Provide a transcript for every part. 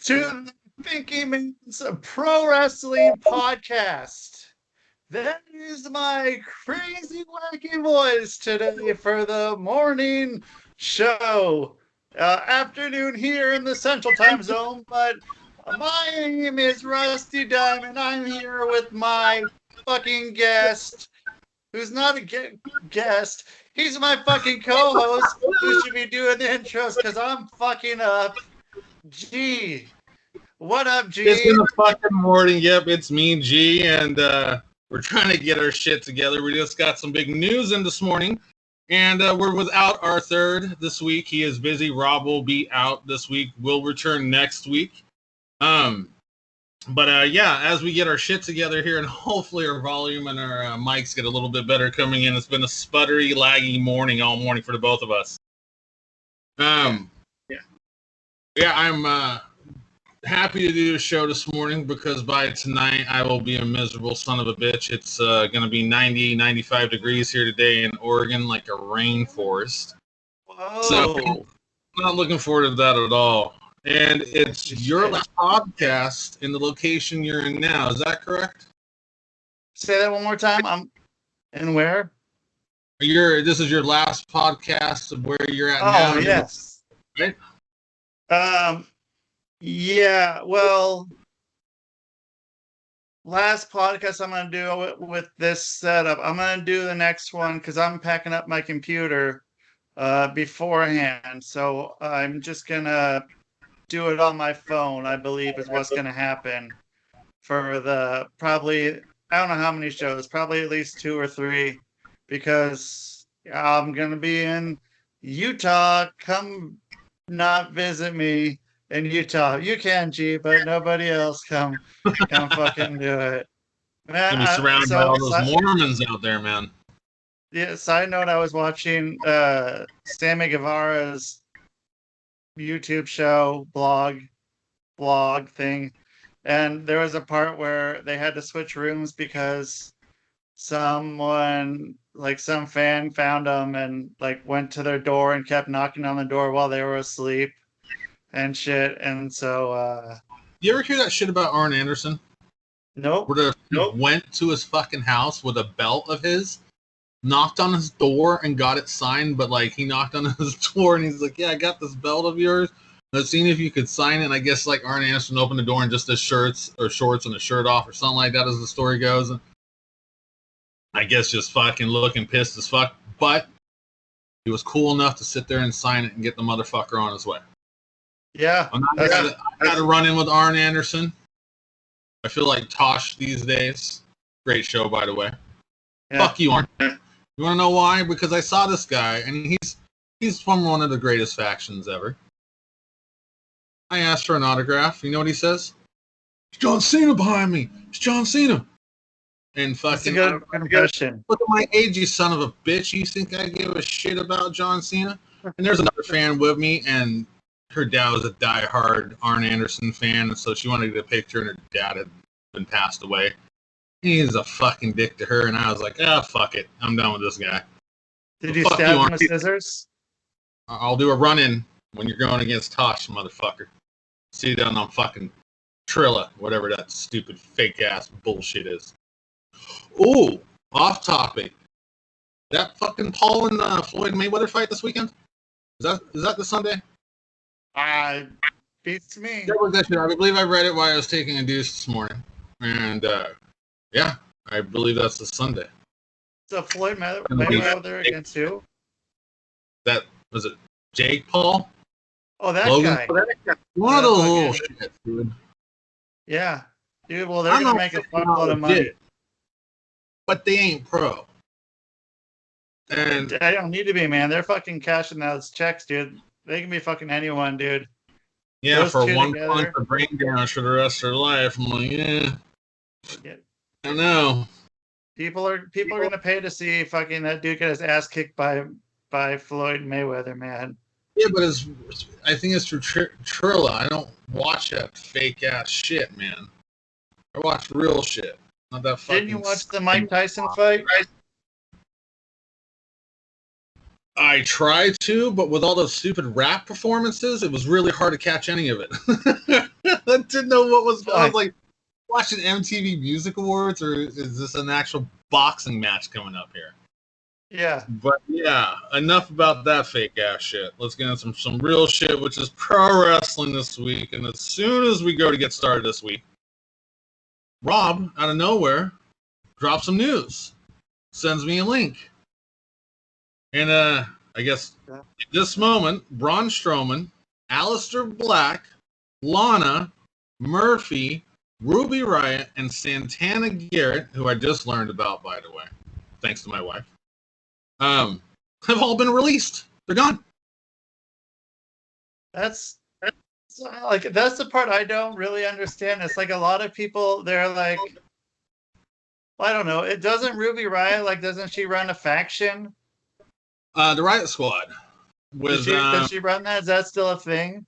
to the Thinking Man's Pro Wrestling Podcast. That is my crazy, wacky voice today for the morning show. Afternoon here in the Central Time Zone, but my name is Rusty Diamond. I'm here with my fucking guest, who's not a guest. He's my fucking co-host who should be doing the intros because I'm fucking up. G. What up, G? It's in the fucking morning. Yep, it's me, G, and we're trying to get our shit together. We just got some big news in this morning, and we're without our third this week. He is busy. Rob will be out this week. We'll return next week. But yeah, as we get our shit together here, and hopefully our volume and our mics get a little bit better coming in. It's been a sputtery, laggy morning all morning for the both of us. Yeah, I'm happy to do a show this morning because by tonight I will be a miserable son of a bitch. It's going to be 90, 95 degrees here today in Oregon, like a rainforest. Whoa. So I'm not looking forward to that at all. And it's your last podcast in the location you're in now. Is that correct? Say that one more time. And where? This is your last podcast of where you're at now. Oh, yes. Right? Yeah, well, last podcast I'm going to do it with this setup. I'm going to do the next one because I'm packing up my computer beforehand. So I'm just going to do it on my phone, I believe is what's going to happen for the probably, I don't know how many shows, probably at least 2 or 3 because I'm going to be in Utah. Come not visit me in Utah. You can, G, but nobody else come fucking do it. Man, You're surrounded by all those Mormons out there, man. Yeah, side note, I was watching Sammy Guevara's YouTube show, blog thing, and there was a part where they had to switch rooms because someone, like some fan found them and like went to their door and kept knocking on the door while they were asleep and shit. And so you ever hear that shit about Arn Anderson? Nope. Where he went to his fucking house with a belt of his, knocked on his door and got it signed, but like he knocked on his door and he's like, yeah, I got this belt of yours. Let's see if you could sign it. And I guess like Arn Anderson opened the door and just his shirts or shorts and a shirt off or something like that as the story goes. And I guess just fucking looking pissed as fuck. But he was cool enough to sit there and sign it and get the motherfucker on his way. Yeah. I got to run in with Arn Anderson. I feel like Tosh these days. Great show, by the way. Yeah. Fuck you, Arn. You want to know why? Because I saw this guy, and he's from one of the greatest factions ever. I asked for an autograph. You know what he says? It's John Cena behind me. It's John Cena. And fucking good impression. Look at my age, you son of a bitch. You think I give a shit about John Cena? And there's another fan with me, and her dad was a diehard Arn Anderson fan, and so she wanted to get a picture, and her dad had been passed away. He's a fucking dick to her, and I was like, fuck it. I'm done with this guy. Did you stab him with scissors? I'll do a run-in when you're going against Tosh, motherfucker. See you down on fucking Trilla, whatever that stupid fake-ass bullshit is. Ooh, off topic. That fucking Paul and Floyd Mayweather fight this weekend? Is that the Sunday? Beats me. I believe I read it while I was taking a deuce this morning. And, yeah, I believe that's the Sunday. So Floyd Mayweather against who? That, was it Jake Paul? Oh, that Logan? guy. One of those little shit, dude. Yeah. Dude, well, they're going to make a fuckload of money. But they ain't pro. And I don't need to be, man. They're fucking cashing those checks, dude. They can be fucking anyone, dude. Yeah, those for one point for brain damage for the rest of their life. I'm like, yeah. I know. People are gonna pay to see fucking that dude get his ass kicked by Floyd Mayweather, man. Yeah, but I think it's through Trilla. I don't watch that fake ass shit, man. I watch real shit. Not that fucking. Didn't you watch the Mike Tyson fight? I tried to, but with all those stupid rap performances, it was really hard to catch any of it. I didn't know what was going on. I was like, watching MTV Music Awards, or is this an actual boxing match coming up here? Yeah. But yeah, enough about that fake ass shit. Let's get into some real shit, which is pro wrestling this week. And as soon as we go to get started this week, Rob, out of nowhere, drops some news, sends me a link. And I guess at this moment, Braun Strowman, Aleister Black, Lana, Murphy, Ruby Riott, and Santana Garrett, who I just learned about, by the way, thanks to my wife, have all been released. They're gone. That's the part I don't really understand. It's like a lot of people, they're like, I don't know. It doesn't Ruby Riott, doesn't she run a faction? The Riot Squad. Does she run that? Is that still a thing?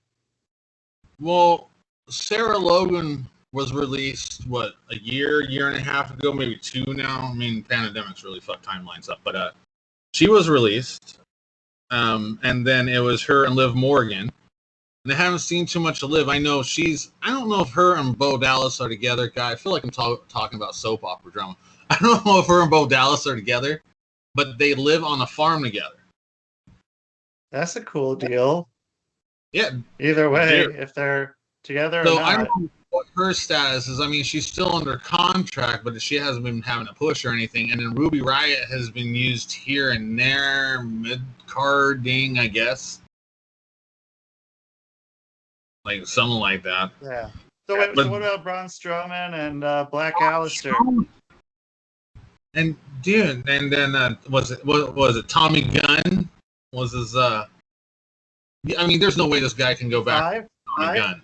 Well, Sarah Logan was released, a year and a half ago, maybe 2 now. I mean, pandemics really fucked timelines up, but she was released. And then it was her and Liv Morgan. And I haven't seen too much of Liv. I don't know if her and Bo Dallas are together, guy. I feel like I'm talking about soap opera drama. I don't know if her and Bo Dallas are together, but they live on a farm together. That's a cool deal. Yeah. Either way, if they're together or not. I don't know what her status is. I mean, she's still under contract, but she hasn't been having a push or anything. And then Ruby Riott has been used here and there, mid-carding, I guess. Like, something like that. Yeah. So what about Braun Strowman and Black Aleister? And, dude, and then, was it Tommy Gunn? Was his, I mean, there's no way this guy can go back to Tommy Gunn.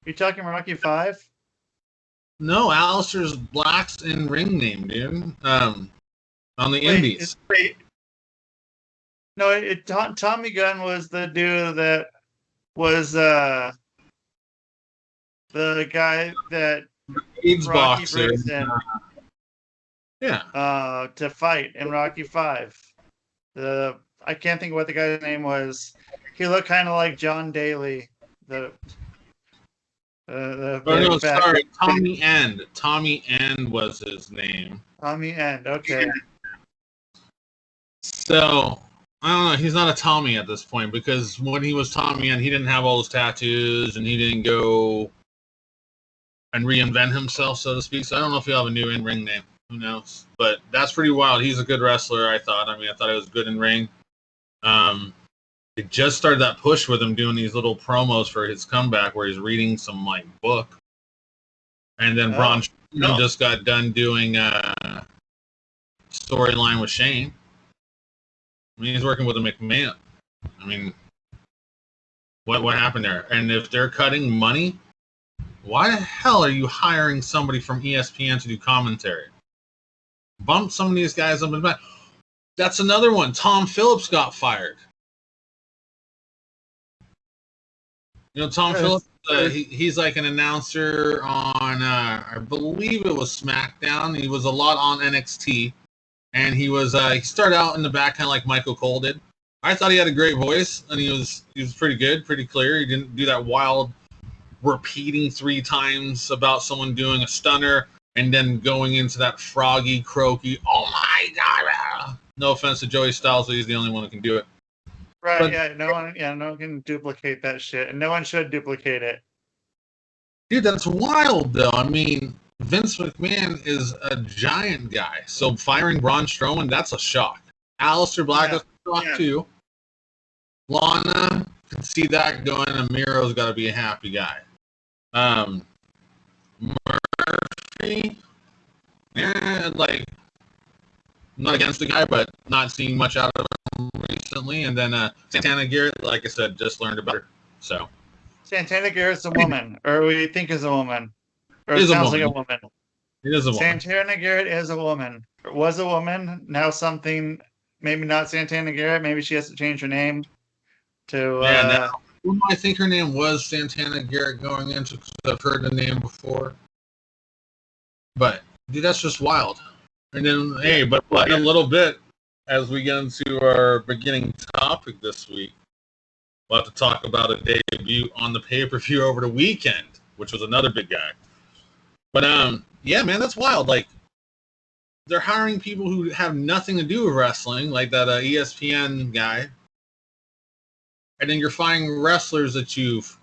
You talking Rocky 5? No, Aleister's Black's in ring name, dude. On the Indies. No, Tommy Gunn was the dude that was the guy that AIDS Rocky boxer. brings in. Yeah. To fight in Rocky 5. I can't think of what the guy's name was. He looked kind of like John Daly. Sorry, Tommy End. Tommy End was his name. Tommy End, okay. So, I don't know. He's not a Tommy at this point, because when he was Tommy End, he didn't have all those tattoos, and he didn't go and reinvent himself, so to speak. So I don't know if he'll have a new in-ring name. Who knows? But that's pretty wild. He's a good wrestler, I thought. I mean, I thought he was good in ring. They just started that push with him doing these little promos for his comeback where he's reading some book. And then Braun Strowman just got done doing a storyline with Shane. I mean, he's working with a McMahon. I mean, what happened there? And if they're cutting money, why the hell are you hiring somebody from ESPN to do commentary? Bump some of these guys up in the back. That's another one. Tom Phillips got fired. You know, Tom Phillips, he's like an announcer on, I believe it was SmackDown. He was a lot on NXT. And he started out in the back kind of like Michael Cole did. I thought he had a great voice, and he was pretty good, pretty clear. He didn't do that wild repeating 3 times about someone doing a stunner and then going into that froggy, croaky, oh my God. No offense to Joey Styles, but he's the only one who can do it. Right, but, no one can duplicate that shit, and no one should duplicate it. Dude, that's wild, though. I mean, Vince McMahon is a giant guy, so firing Braun Strowman, that's a shock. Aleister Black is a shock, too. Lana, can see that going, and Miro's got to be a happy guy. Murphy, not against the guy, but not seeing much out of him recently. And then Santana Garrett, like I said, just learned about her. So Santana Garrett's a woman, or we think is a woman, or it sounds like a woman. It is a woman. Santana Garrett is a woman. Was a woman. Now something. Maybe not Santana Garrett. Maybe she has to change her name to. Now, I think her name was Santana Garrett going into, because I've heard the name before. But dude, that's just wild. And then, but in a little bit, as we get into our beginning topic this week, we'll have to talk about a debut on the pay-per-view over the weekend, which was another big guy. But yeah, man, that's wild. Like, they're hiring people who have nothing to do with wrestling, like that ESPN guy, and then you're finding wrestlers that you've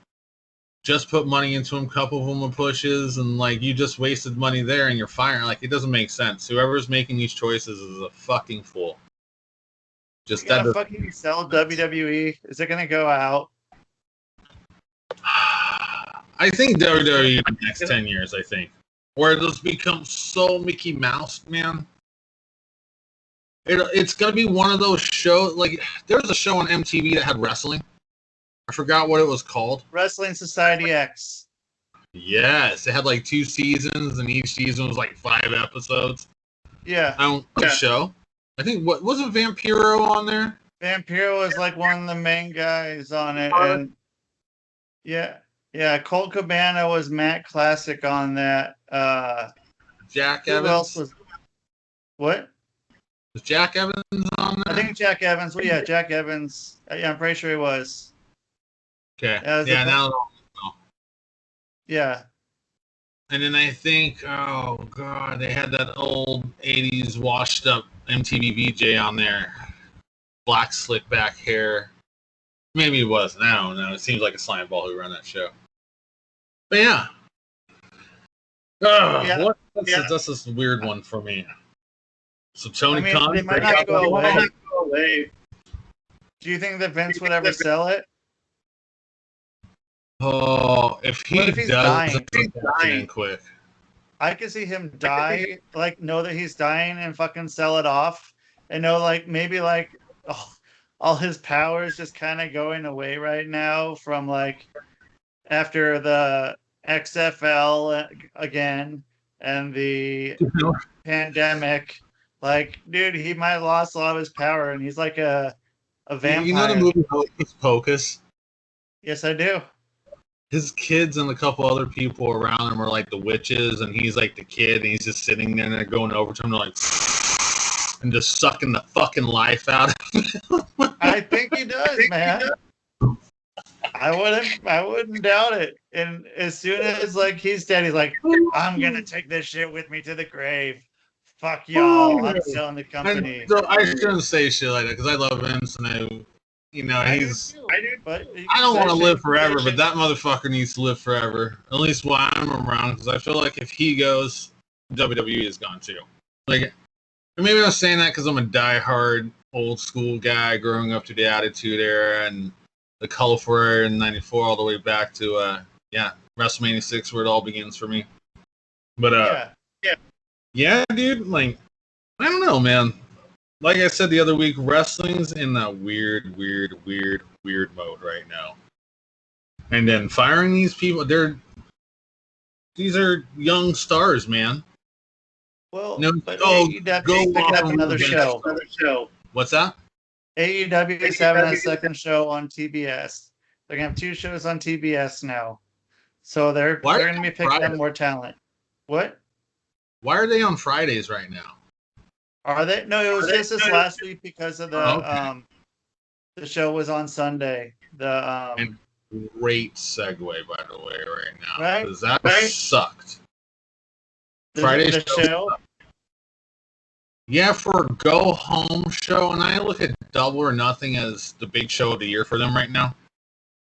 just put money into them, couple of them with pushes, and like you just wasted money there, and you're firing. Like, it doesn't make sense. Whoever's making these choices is a fucking fool. Just you gonna fucking sell WWE? Is it gonna go out? I think WWE in the next 10 years, I think. Where it'll become so Mickey Mouse, man. It's going to be one of those shows. Like, there was a show on MTV that had wrestling. I forgot what it was called. Wrestling Society X. Yes. It had like 2 seasons, and each season was like 5 episodes. Yeah. The show. I think, what wasn't Vampiro on there? Vampiro was like one of the main guys on it. And yeah, Colt Cabana was Matt Classic on that. Jack Evans. Who else was? What? Was Jack Evans on there? I think Jack Evans. Well, yeah, Jack Evans. Yeah, I'm pretty sure he was. Okay. Yeah, now. Yeah. And then I think, oh god, they had that old '80s washed up MTV VJ on there, black slick back hair. Maybe it wasn't. I don't know. It seems like a slime ball who ran that show. But yeah. That's this weird one for me. So Tony Khan, they might not go away. Do you think that Vince would ever sell it? Oh, if he's dying quick. I could see him die, like know that he's dying and fucking sell it off, and know like maybe like all his powers just kind of going away right now from like after the XFL again and the pandemic. Like, dude, he might have lost a lot of his power, and he's like a vampire. You know the movie Hocus Pocus? Yes, I do. His kids and a couple other people around him are like the witches, and he's like the kid, and he's just sitting there, and they're going over to him, like, and just sucking the fucking life out of him. I think he does, man. I wouldn't doubt it. And as soon as like he's dead, he's like, I'm gonna take this shit with me to the grave. Fuck y'all. I'm selling the company. I shouldn't say shit like that because I love Vince, and I don't want to live forever, but that motherfucker needs to live forever. At least while I'm around, because I feel like if he goes, WWE is gone too. Like, maybe I'm saying that because I'm a diehard old school guy growing up to the Attitude Era and the colorful era in '94 all the way back to WrestleMania 6 where it all begins for me. But yeah, dude, like, I don't know, man. Like I said the other week, wrestling's in that weird mode right now. And then firing these people, these are young stars, man. Well, go pick up another show. What's that? AEW is having a second show on TBS. They're gonna have 2 shows on TBS now, so they're gonna be picking up more talent. What? Why are they on Fridays right now? Are they? No, it was just this last week because of the the show was on Sunday. And great segue, by the way, right now, right? Because that sucked. Friday show. Yeah, for a go home show, and I look at Double or Nothing as the big show of the year for them right now.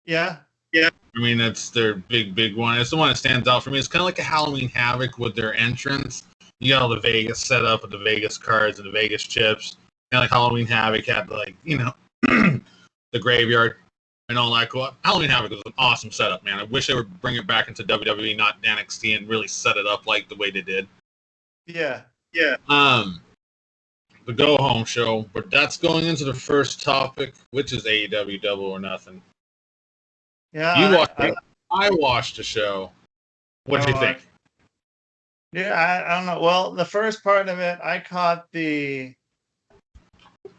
Yeah. I mean, that's their big one. It's the one that stands out for me. It's kind of like a Halloween Havoc with their entrance. You got all the Vegas setup with the Vegas cards and the Vegas chips. And like Halloween Havoc had the graveyard and all that cool. Halloween Havoc was an awesome setup, man. I wish they would bring it back into WWE, not NXT, and really set it up like the way they did. Yeah. The go home show, but that's going into the first topic, which is AEW Double or Nothing. Yeah, I watched the show. What do you think? Yeah, I don't know. Well, the first part of it, I caught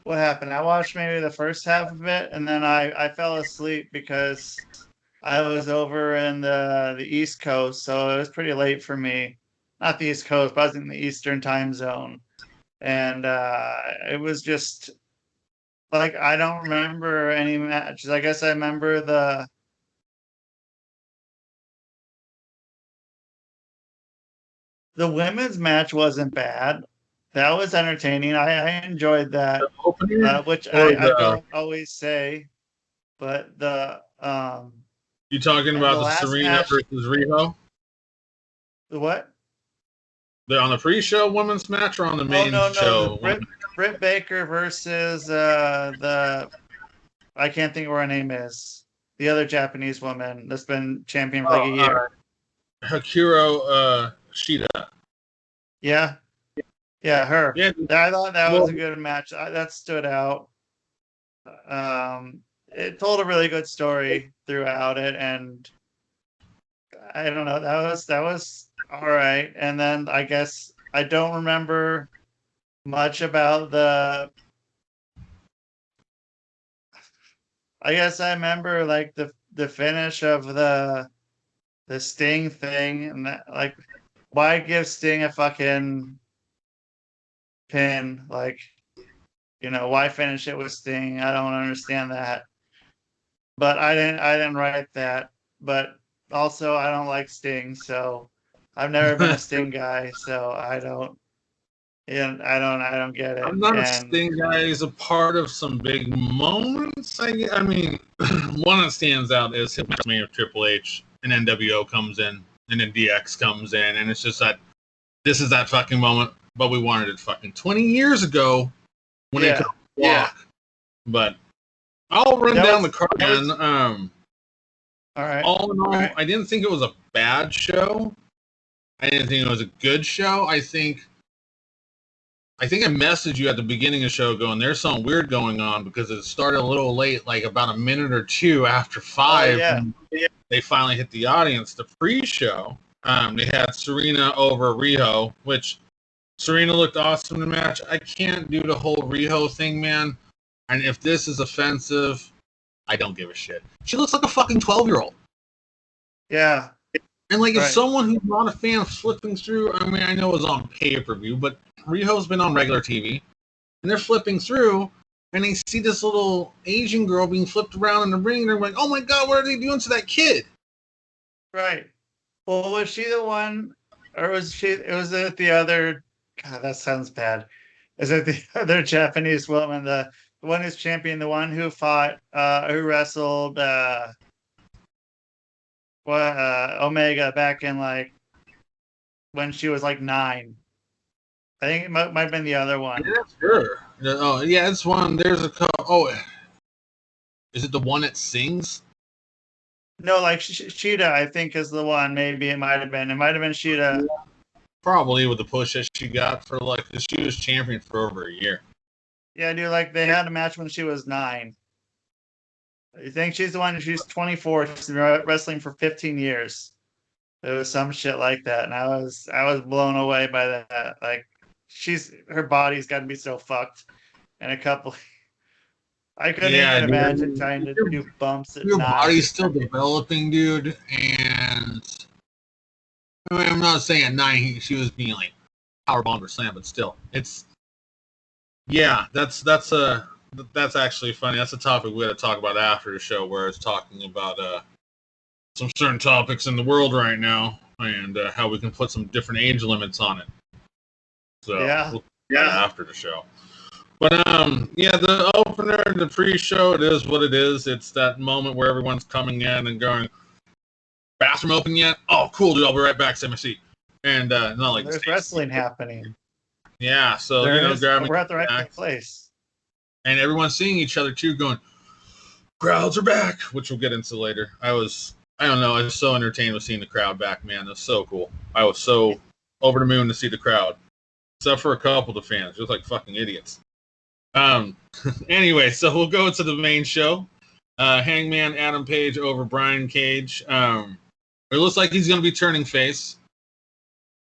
what happened. I watched maybe the first half of it, and then I fell asleep because I was over in the East Coast, so it was pretty late for me. Not the East Coast, but I was in the Eastern time zone. And it was just like I don't remember any matches. I guess I remember the women's match wasn't bad. That was entertaining. I enjoyed that, The opener which or I the don't always say, but you talking and the about the last Serena match, versus Riho? the what? The on the pre-show women's match or on the Oh main no, the show? Britt Baker versus the I can't think of what her name is. The other Japanese woman that's been champion for like a Oh, year. Akiro Shida. Yeah, yeah, her. Yeah, I thought that was well, a good match. That stood out. It told a really good story throughout it, and I don't know. That was all right. And then I guess I don't remember much about the. I guess I remember like the finish of the Sting thing, and that, like, why give Sting a fucking pin? Like, why finish it with Sting? I don't understand that. But I didn't write that. But also, I don't like Sting, so I've never been a Sting guy, so I don't. Yeah, I don't get it. I'm not a And Sting guy. He's a part of some big moments. I mean, one that stands out is him with Triple H, and NWO comes in, and then DX comes in, and it's just that this is that fucking moment. But we wanted it fucking 20 years ago when they could yeah, walk. But I'll run that down was the card, that was man. all right. All in all, I didn't think it was a bad show. I didn't think it was a good show. I think I messaged you at the beginning of the show going, there's something weird going on because it started a little late, like about a minute or two after Oh 5. yeah, They finally hit the audience. The pre-show, they had Serena over Riho, which Serena looked awesome in the match. I can't do the whole Riho thing, man. And if this is offensive, I don't give a shit. She looks like a fucking 12-year-old. yeah, And like, if right, someone who's not a fan of flipping through, I mean, I know it was on pay-per-view, but Riho's been on regular TV, and they're flipping through, and they see this little Asian girl being flipped around in the ring, and they're like, "Oh my god, what are they doing to that kid?" right. Well, was she the one, or was she? It was it the other? God, that sounds bad. Is it the other Japanese woman, the one who's champion, the one who fought, who wrestled, Omega back in like when she was like 9? I think it might have been the other Yeah, one. that's her. Oh, yeah, it's one. There's a couple. Oh, is it the one that sings? No, like Shida, I think is the one. Maybe it might have been. It might have been Shida. Probably with the push that she got for like, 'cause she was champion for over a year. Yeah, dude. Like they had a match when she was 9. I think she's the one. She's 24. She's been wrestling for 15 years. It was some shit like that, and I was blown away by that. Like, her body's got to be so fucked, and a couple. I couldn't Yeah, even imagine dude. trying to do bumps at Your 9. body's still developing, dude, and I mean, I'm not saying at 9 she was being like powerbomb or slam, but still, it's that's actually funny. That's a topic we got to talk about after the show, where it's talking about some certain topics in the world right now and how we can put some different age limits on it. So Yeah, we'll do that after the show. But yeah, the opener, the pre-show, it is what it is. It's that moment where everyone's coming in and going, "Bathroom open yet? Oh, cool, dude. I'll be right back. Save my seat." And not like there's wrestling happening. yeah. So There is. grabbing We're at the right back, place. and everyone's seeing each other too, going, "Crowds are back," which we'll get into later. I don't know. I was so entertained with seeing the crowd back, man. It was so cool. I was so over the moon to see the crowd, except for a couple of the fans, just like fucking idiots. Anyway, so we'll go to the main show. Hangman Adam Page over Brian Cage. It looks like he's going to be turning face.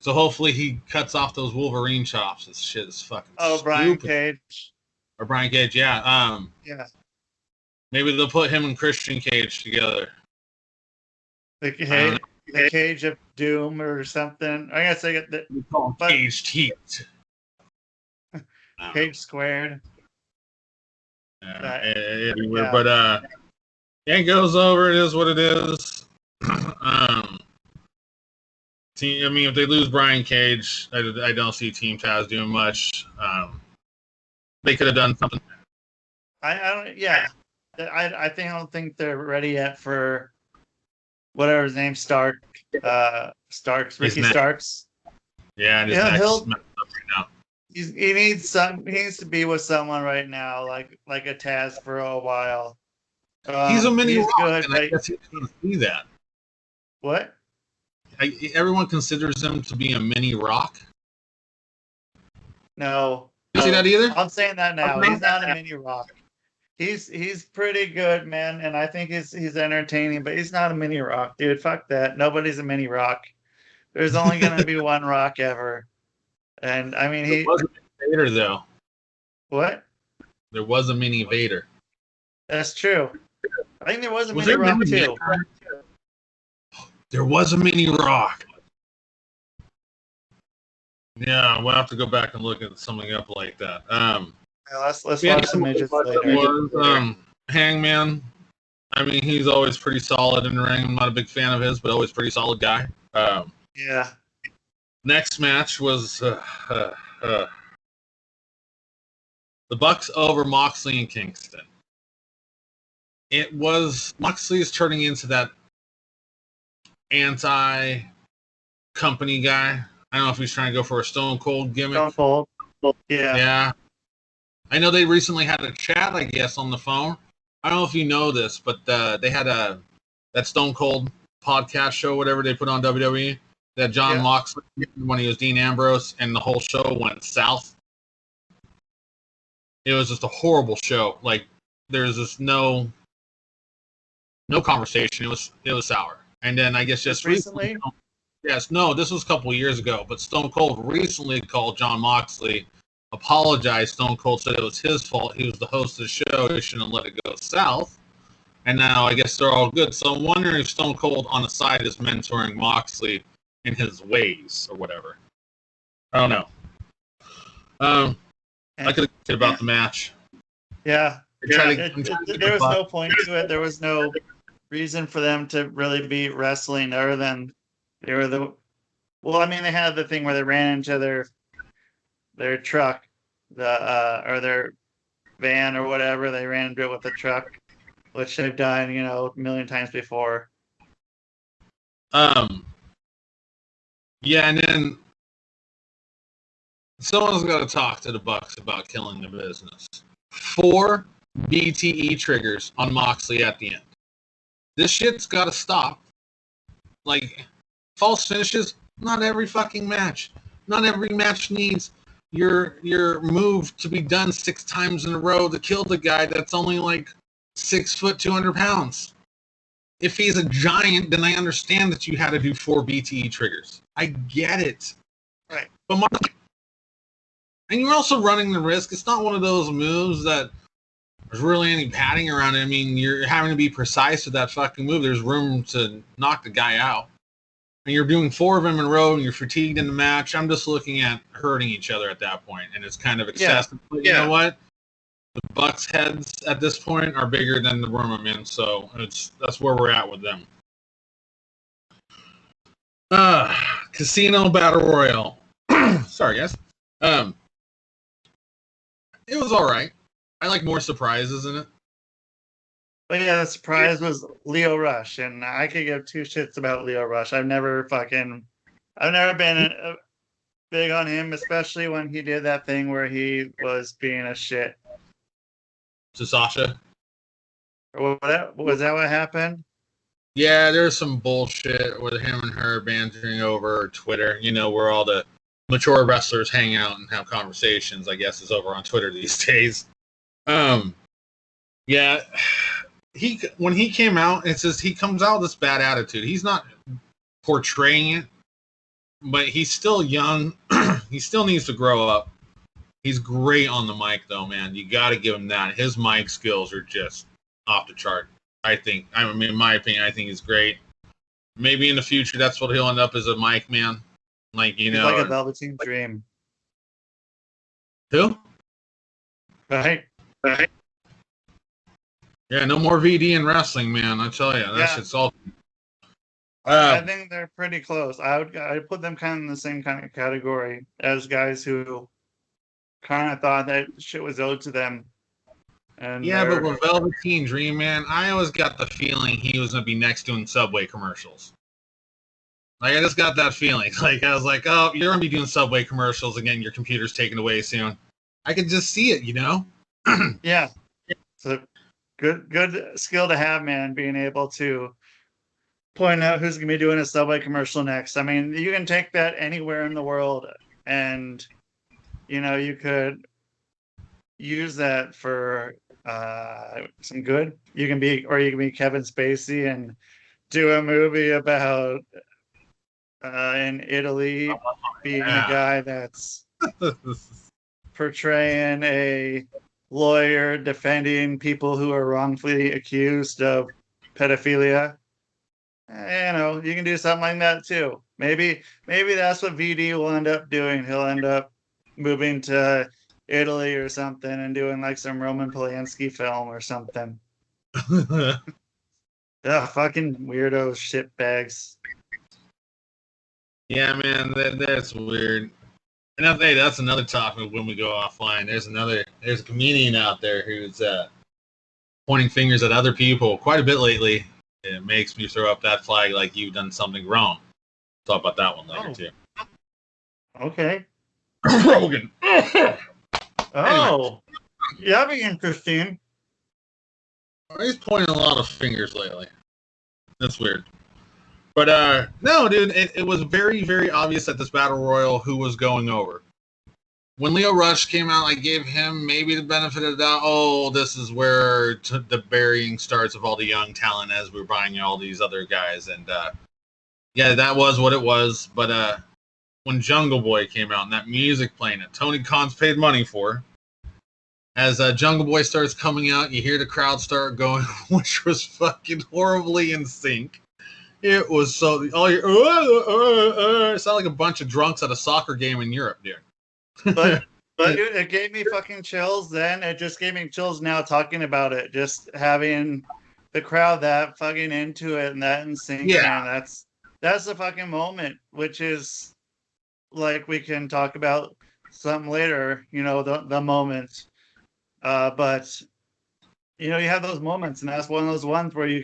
So hopefully he cuts off those Wolverine chops. This shit is fucking Oh, Brian stupid. Cage. Or Brian Cage, yeah. Yeah. Maybe they'll put him and Christian Cage together. The Cage of Doom or something. I guess I get the We call him Caged Heat. Cage Squared. Anywhere. Yeah. But it goes over. It is what it is. I mean, if they lose Brian Cage, I don't see Team Taz doing much. They could have done something. I don't. Yeah. I don't think they're ready yet for whatever his name, Starks, Ricky Starks. Yeah, and his neck's messed up right now. He needs to be with someone right now, like a Taz for a while. He's a mini Rock, good, and I guess he doesn't see that. What? Everyone considers him to be a mini Rock. No. You see that either? I'm saying that now. He's not a mini Rock. He's pretty good, man, and I think he's entertaining, but he's not a mini Rock, dude. Fuck that. Nobody's a mini Rock. There's only gonna be one Rock ever. And I mean, there was a mini Vader, though. What? There was a mini Vader. That's true. I think there was a mini Rock too. There was a mini Rock. Yeah, we'll have to go back and look at something up like that. Let's watch some midgets later. Hangman. I mean, he's always pretty solid in the ring. I'm not a big fan of his, but always pretty solid guy. Yeah. Next match was the Bucks over Moxley and Kingston. It was Moxley is turning into that anti-company guy. I don't know if he's trying to go for a Stone Cold gimmick. Stone Cold. Yeah. Yeah. I know they recently had a chat, I guess, on the phone. I don't know if you know this, but they had that Stone Cold podcast show, whatever they put on WWE. That John Moxley when he was Dean Ambrose, and the whole show went south. It was just a horrible show. Like there's just no conversation. It was sour. And then I guess just recently. Yes, no, this was a couple of years ago. But Stone Cold recently called John Moxley, apologized. Stone Cold said it was his fault. He was the host of the show. He shouldn't have let it go south. And now I guess they're all good. So I'm wondering if Stone Cold on the side is mentoring Moxley in his ways or whatever. I don't know. I could have said about the match. Yeah. There was no point to it. There was no reason for them to really be wrestling other than they were the. Well, I mean, they had the thing where they ran into their truck, or their van or whatever. They ran into it with the truck, which they've done, a million times before. Yeah, and then someone's got to talk to the Bucks about killing the business. 4 BTE triggers on Moxley at the end. This shit's got to stop. Like, false finishes, not every fucking match. Not every match needs your move to be done 6 times in a row to kill the guy that's only like 6 foot, 200 pounds. If he's a giant, then I understand that you had to do 4 BTE triggers. I get it. Right. But and you're also running the risk. It's not one of those moves that there's really any padding around it. I mean, you're having to be precise with that fucking move. There's room to knock the guy out. And you're doing 4 of them in a row and you're fatigued in the match. I'm just looking at hurting each other at that point, and it's kind of excessive. Yeah. But you know what? The Bucks' heads at this point are bigger than the room I'm in, so that's where we're at with them. Casino Battle Royale. Sorry, guys. It was all right. I like more surprises in it. But yeah, the surprise was Lio Rush, and I could give 2 shits about Lio Rush. I've never been big on him, especially when he did that thing where he was being a shit to Sasha. Was that what happened? Yeah, there's some bullshit with him and her bantering over Twitter. Where all the mature wrestlers hang out and have conversations, I guess, is over on Twitter these days. Yeah, when he came out, it says he comes out with this bad attitude. He's not portraying it, but he's still young. He still needs to grow up. He's great on the mic, though, man. You got to give him that. His mic skills are just off the chart. I think. I mean, in my opinion, I think he's great. Maybe in the future, that's what he'll end up as a mic man. Like, he's like a Velveteen Dream. Who? Right. Yeah, no more VD in wrestling, man. I tell you, that shit's all. I think they're pretty close. I'd put them kind of in the same kind of category as guys who kind of thought that shit was owed to them. And yeah, but with Velveteen Dream, man, I always got the feeling he was gonna be next doing Subway commercials. Like I just got that feeling. Like I was like, oh, you're gonna be doing Subway commercials again. Your computer's taken away soon. I could just see it, you know. Yeah, it's a good skill to have, man. Being able to point out who's gonna be doing a Subway commercial next. I mean, you can take that anywhere in the world, and you could use that for some good. You can be Kevin Spacey and do a movie about in Italy being a guy that's portraying a lawyer defending people who are wrongfully accused of pedophilia. You can do something like that too. Maybe that's what VD will end up doing. He'll end up moving to Italy or something and doing like some Roman Polanski film or something. Fucking weirdos, shitbags. Yeah, man, that's weird. And hey, that's another topic when we go offline. There's a comedian out there who's pointing fingers at other people quite a bit lately. It makes me throw up that flag like you've done something wrong. Talk about that one later too. Okay. Logan. Oh, yeah, that'd be interesting. He's pointing a lot of fingers lately. That's weird. But no, dude, it was very, very obvious at this battle royal who was going over. When Leo Rush came out, I gave him maybe the benefit of the doubt. Oh, this is where the burying starts of all the young talent as we're buying all these other guys. And yeah, that was what it was. But when Jungle Boy came out and that music playing that Tony Khan's paid money for, as Jungle Boy starts coming out, you hear the crowd start going, which was fucking horribly in sync. It was so it sounded like a bunch of drunks at a soccer game in Europe, dude. But dude, it gave me fucking chills then. It just gave me chills now talking about it. Just having the crowd that fucking into it and that in sync. Yeah, man, that's the fucking moment, which is like we can talk about some later. The moment. But you have those moments, and that's one of those ones where you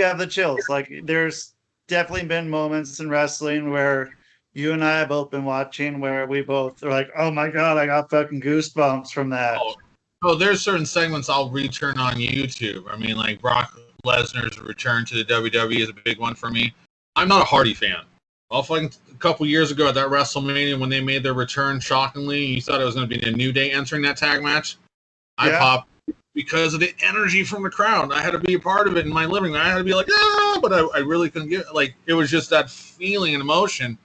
have the chills. Like there's definitely been moments in wrestling where you and I have both been watching where we both are like, oh my God, I got fucking goosebumps from that. Oh, there's certain segments I'll return on YouTube. I mean, like Brock Lesnar's return to the WWE is a big one for me. I'm not a Hardy fan. Well, like a couple years ago at that WrestleMania when they made their return, shockingly, you thought it was going to be a New Day entering that tag match. I popped because of the energy from the crowd. I had to be a part of it in my living room. I had to be like, but I really couldn't get it. Like, it was just that feeling and emotion.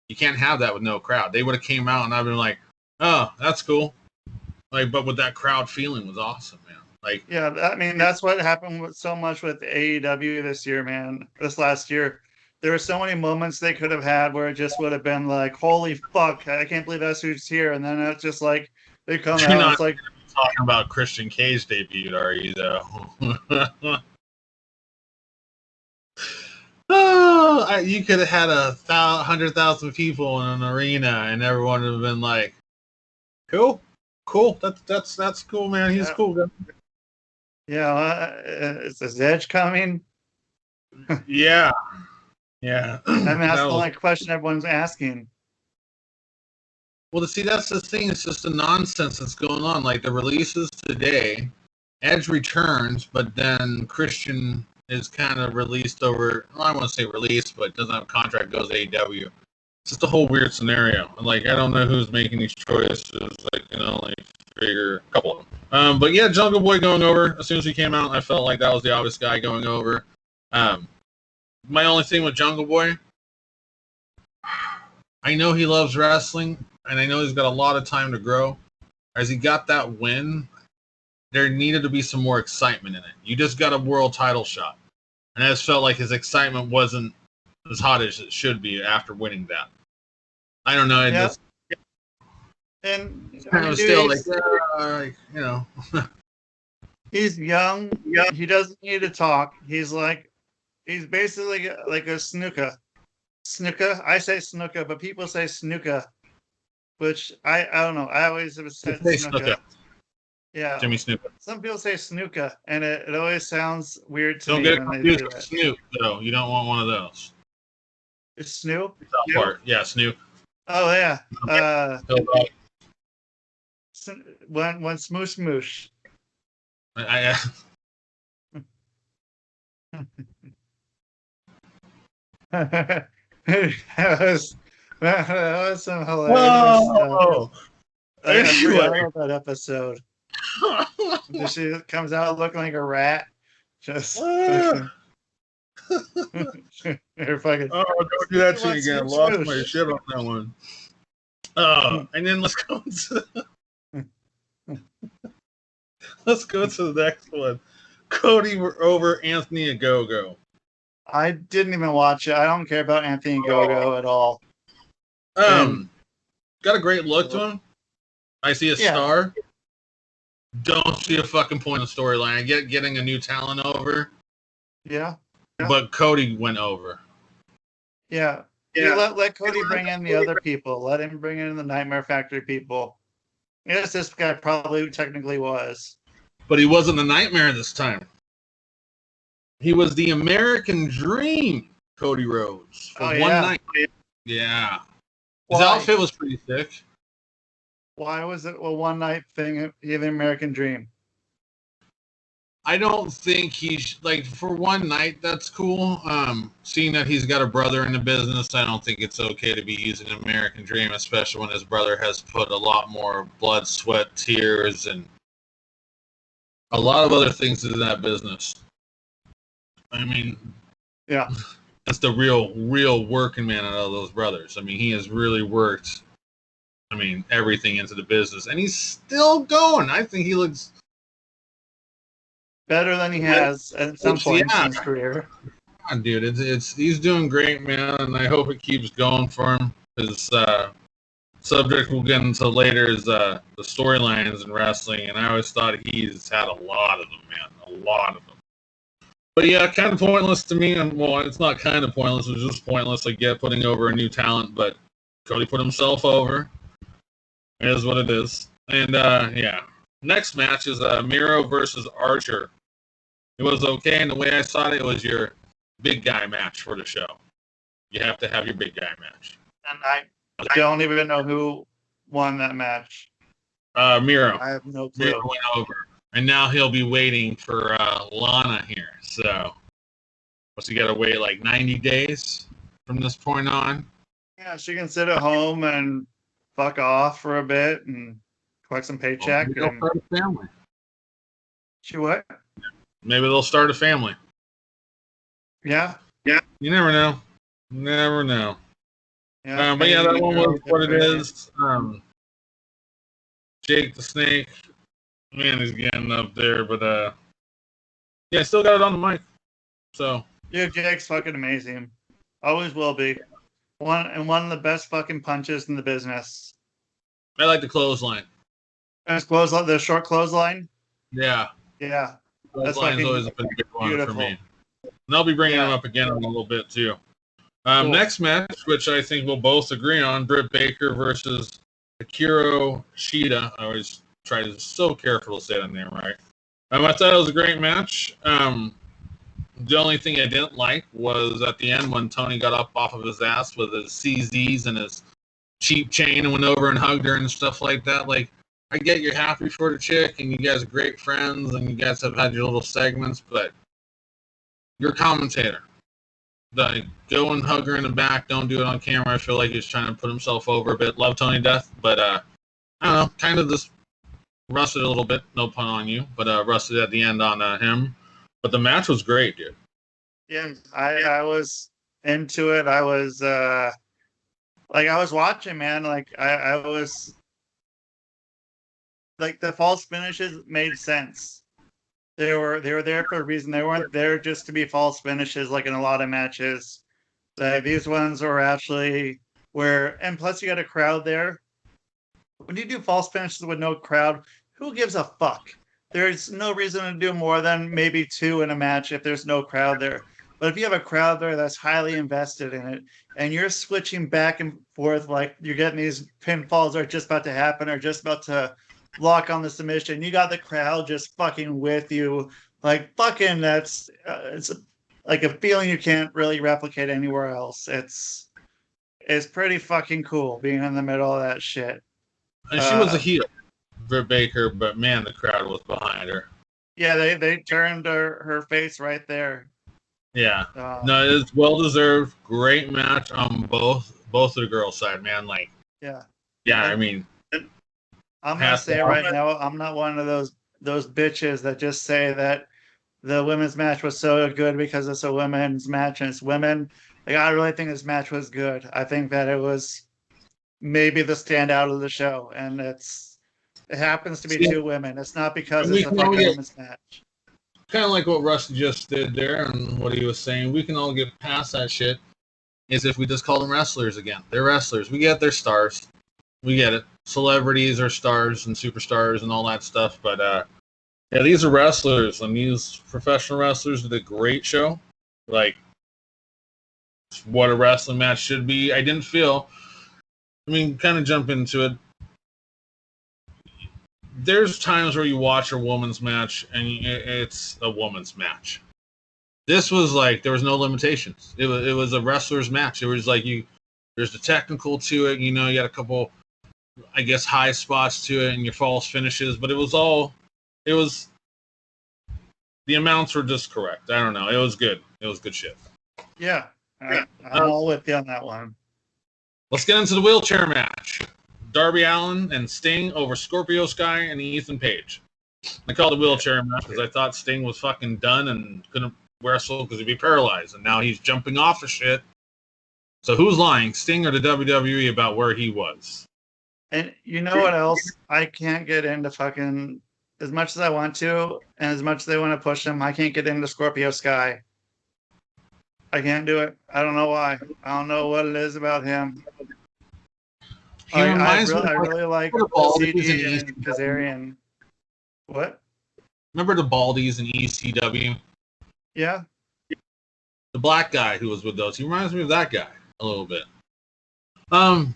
You can't have that with no crowd. They would have came out and I've been like, oh, that's cool. Like, but with that crowd feeling was awesome, man. Like, yeah, I mean, that's what happened so much with AEW this year, man. This last year, there were so many moments they could have had where it just would have been like, holy fuck, I can't believe that's who's here. And then it's just like, they come out and it's like, talking about Christian Cage debuted, are you, though? Oh, you could have had 100,000 people in an arena, and everyone would have been like, "Cool, that's cool, man. He's cool." Yeah, is this Edge coming? yeah. I mean, that's the only question everyone's asking. Well, see, that's the thing. It's just the nonsense that's going on. Like the releases today, Edge returns, but then Christian is kind of released over. Well, I want to say released, but doesn't have a contract. Goes to AEW. It's just a whole weird scenario. Like I don't know who's making these choices. I can only figure a couple of them. But yeah, Jungle Boy going over. As soon as he came out, I felt like that was the obvious guy going over. My only thing with Jungle Boy, I know he loves wrestling, and I know he's got a lot of time to grow. As he got that win, there needed to be some more excitement in it. You just got a world title shot. And I just felt like his excitement wasn't as hot as it should be after winning that. I don't know. And I was still like, you know. He's young. Yeah. He doesn't need to talk. He's basically like a snooker. Snooker. I say snooker, but people say snooker, which I don't know. I always have said snooker. Yeah. Jimmy Snuka. Some people say snooker, and it always sounds weird to Don't me get it when they confused do with that. Snoop, though. You don't want one of those. It's Snoop? South Park. Yeah, Snoop. Oh, yeah. Hillbilly. One smoosh smoosh. I that was some hilarious stuff. I forgot about that episode. She comes out looking like a rat. Just fucking, fucking. Oh, don't do that to me again. I lost my shit on that one. And then let's go to the next one. Cody over Anthony Ogogo. I didn't even watch it. I don't care about Anthony Ogogo at all. Got a great look to him. I see a star. Don't see a fucking point in the storyline. I get getting a new talent over. Yeah. But Cody went over. Yeah. Let Cody bring in the other people. Let him bring in the Nightmare Factory people. Yes, this guy probably technically was. But he wasn't the Nightmare this time. He was the American Dream, Cody Rhodes, for one night. Yeah. His outfit was pretty sick. Why was it a one night thing? The American Dream. I don't think he's like for one night. That's cool. Seeing that he's got a brother in the business, I don't think it's okay to be using American Dream, especially when his brother has put a lot more blood, sweat, tears, and a lot of other things into that business. I mean, yeah, that's the real working man out of those brothers. I mean, he has really worked. I mean, everything into the business, and he's still going. I think he looks better than he has at some point in his career. Yeah, dude, he's doing great, man, and I hope it keeps going for him. His subject we'll get into later is the storylines in wrestling, and I always thought he's had a lot of them, man, a lot of them. But yeah, kind of pointless to me. Well, it's not kind of pointless; it's just pointless. I get putting over a new talent, but Cody put himself over. It is what it is, and yeah. Next match is Miro versus Archer. It was okay, and the way I saw it, it was your big guy match for the show. You have to have your big guy match. And I don't even know who won that match. Miro. I have no clue. Miro went over, and now he'll be waiting for Lana here. So, what's he got to wait like 90 days from this point on? Yeah, she can sit at home and fuck off for a bit and collect some paycheck. Maybe they'll start a family. She what? Maybe they'll start a family. Yeah. You never know. Never know. Yeah, but yeah, that one was what it is. Jake the Snake, man, he's getting up there, but yeah, still got it on the mic. So yeah, Jake's fucking amazing. Always will be. One of the best fucking punches in the business. I like the clothesline. And his clothesline, the short clothesline. Yeah. That's fucking always been a good one beautiful. for me. And I'll be bringing him up again in a little bit too. Cool. Next match, which I think we'll both agree on, Britt Baker versus Akiro Shida. I always try to be so careful to say that name right. I thought it was a great match. The only thing I didn't like was at the end when Tony got up off of his ass with his CZs and his cheap chain and went over and hugged her and stuff like that. Like, I get you're happy for the chick and you guys are great friends and you guys have had your little segments, but you're a commentator. Like, go and hug her in the back. Don't do it on camera. I feel like he's trying to put himself over a bit. Love Tony Death, but I don't know. Kind of just rusted a little bit. No pun on you, but rusted at the end on him. But the match was great, dude. Yeah, I was into it. I was I was watching, man. Like I was like the false finishes made sense. They were there for a reason. They weren't there just to be false finishes like in a lot of matches. These ones were actually and plus you got a crowd there. When you do false finishes with no crowd, who gives a fuck? there's no reason to do more than maybe two in a match if there's no crowd there. But if you have a crowd there that's highly invested in it, and you're switching back and forth, like you're getting these pinfalls are just about to happen or just about to lock on the submission, you got the crowd just fucking with you, like fucking that's it's like a feeling you can't really replicate anywhere else. It's pretty fucking cool being in the middle of that shit. And she was a heel, Britt Baker, but man, the crowd was behind her. Yeah, they turned her face right there. Yeah, no, it's well deserved. Great match on both of the girls' side, man. Like, yeah. I mean, I'm gonna say right now, I'm not one of those bitches that just say that the women's match was so good because it's a women's match and it's women. Like, I really think this match was good. I think that it was maybe the standout of the show, and it happens to be two women. It's not because it's a fucking women's match. Kind of like what Russ just did there and what he was saying. We can all get past that shit is if we just call them wrestlers again. They're wrestlers. We get their stars. We get it. Celebrities are stars and superstars and all that stuff. But yeah, these are wrestlers, and these professional wrestlers did a great show. Like, what a wrestling match should be. I didn't feel, I mean, kind of jump into it. There's times where you watch a woman's match and it's a woman's match. This was like there was no limitations. It was a wrestler's match. It was like there's the technical to it. You know, you had a couple, I guess, high spots to it and your false finishes, but the amounts were just correct. I don't know. It was good. It was good shit. Yeah, I'm all with you on that one. Let's get into the wheelchair match. Darby Allin and Sting over Scorpio Sky and Ethan Page. I called it a wheelchair match because I thought Sting was fucking done and couldn't wrestle because he'd be paralyzed. And now he's jumping off the shit. So who's lying, Sting or the WWE, about where he was? And you know what else? I can't get into fucking, as much as I want to and as much as they want to push him, I can't get into Scorpio Sky. I can't do it. I don't know why. I don't know what it is about him. I really like CG and Kazarian. What? Remember the Baldies in ECW? Yeah. The black guy who was with those. He reminds me of that guy a little bit. I'm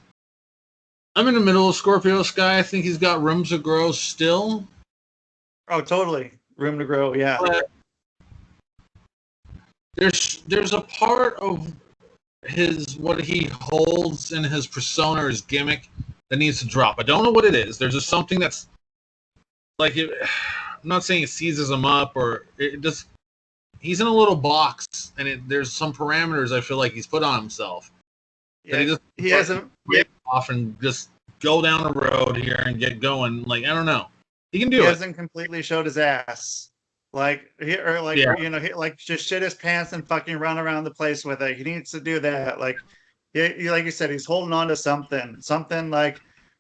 in the middle of Scorpio Sky. I think he's got room to grow still. Oh, totally. Room to grow, yeah. But there's a part of what he holds in his persona or his gimmick that needs to drop. I don't know what it is. There's just something that's like I'm not saying it seizes him up or it just he's in a little box and there's some parameters I feel like he's put on himself. Yeah, he hasn't break off and just go down the road here and get going. Like, I don't know. He can do it. He hasn't completely showed his ass. Like just shit his pants and fucking run around the place with it. He needs to do that. Like you said, he's holding on to something like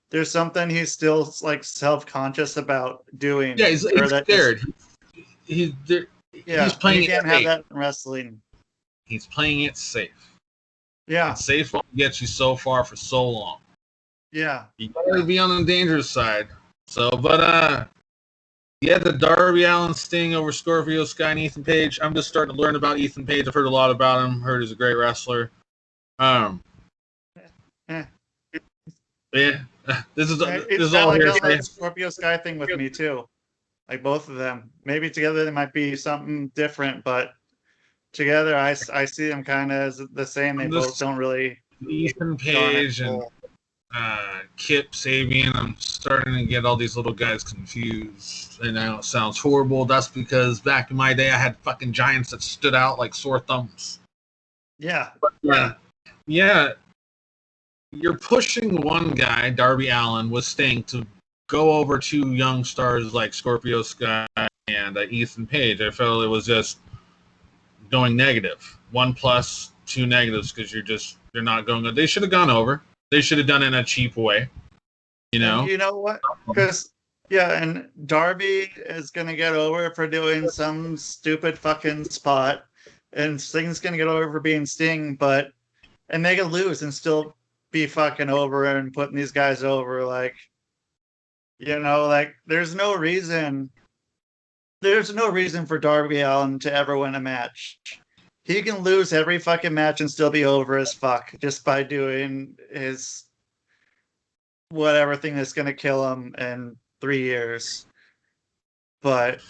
there's something he's still like self-conscious about doing. Yeah, he's scared. He's playing. You can't have that in wrestling. He's playing it safe. Yeah, and safe will get you so far for so long. Yeah, you gotta be on the dangerous side. So, but yeah, the Darby Allin Sting over Scorpio Sky and Ethan Page. I'm just starting to learn about Ethan Page. I've heard a lot about him. Heard he's a great wrestler. Yeah. This is all like hearsay. Scorpio Sky thing with me too. Like both of them. Maybe together they might be something different, but together I see them kind of as the same. They both don't really. Ethan Page and Kip Sabian. I'm starting to get all these little guys confused. And I know it sounds horrible. That's because back in my day I had fucking giants that stood out like sore thumbs. Yeah. Yeah. You're pushing one guy, Darby Allin, with Sting to go over two young stars like Scorpio Sky and Ethan Page. I felt it was just going negative. 1 plus, 2 negatives because they're not going. They should have gone over. They should have done it in a cheap way. You know? And you know what? Because, and Darby is going to get over for doing some stupid fucking spot. And Sting's going to get over for being Sting, and they could lose and still be fucking over and putting these guys over. Like, there's no reason there's no reason for Darby Allin to ever win a match. He can lose every fucking match and still be over as fuck just by doing his whatever thing that's going to kill him in 3 years. But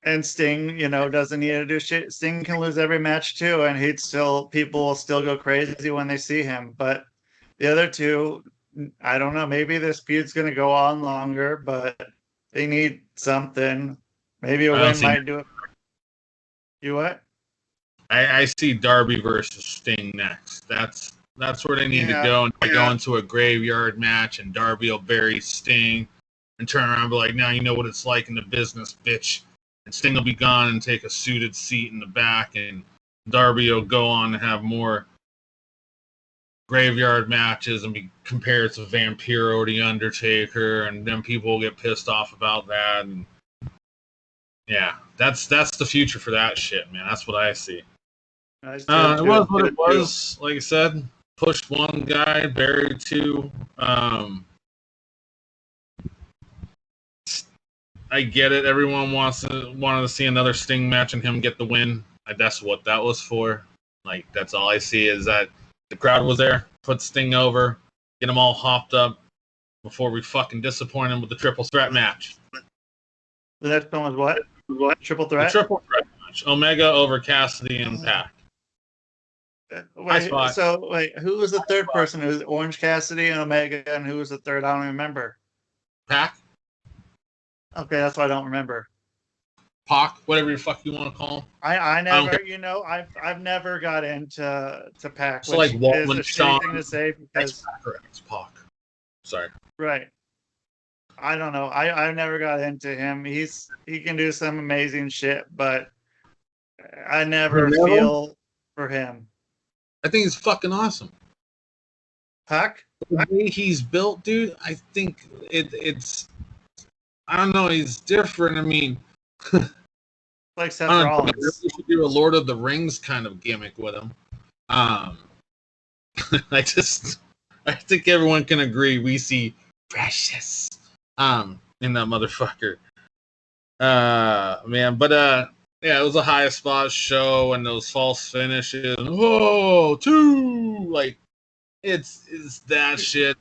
and Sting, doesn't need to do shit. Sting can lose every match too, and people will still go crazy when they see him. But the other two, I don't know. Maybe this feud's going to go on longer, but they need something. Maybe a win might do it. You what? I see Darby versus Sting next. That's where they need to go, and they go into a graveyard match, and Darby will bury Sting and turn around and be like, now you know what it's like in the business, bitch. And Sting will be gone and take a suited seat in the back, and Darby will go on and have more graveyard matches and be compared to Vampiro or The Undertaker, and then people will get pissed off about that. And yeah, that's the future for that shit, man. That's what I see. It was what it was. Like I said, pushed one guy, buried two. I get it. Everyone wanted to see another Sting match and him get the win. That's what that was for. Like, that's all I see is that the crowd was there, put Sting over, get them all hopped up before we fucking disappoint him with the triple threat match. The next one was what? Triple threat? The triple threat match. Omega over Cassidy and Pac. Wait, who was the third person? It was Orange Cassidy and Omega, and who was the third? I don't remember. Pac? Okay, that's why I don't remember. Pac, whatever the fuck you want to call him. I never, I've never got into Pac, so which like is a shitty thing to say because it's Pac. Sorry. Right. I don't know. I never got into him. He can do some amazing shit, but I never feel for him. I think he's fucking awesome. Pac? The way he's built, dude, I think it's I don't know, he's different. I mean, like Seth Rollins. We should do a Lord of the Rings kind of gimmick with him. I think everyone can agree we see precious in that motherfucker. Man, but yeah, it was a high spot show and those false finishes. Whoa, two, like it's that shit.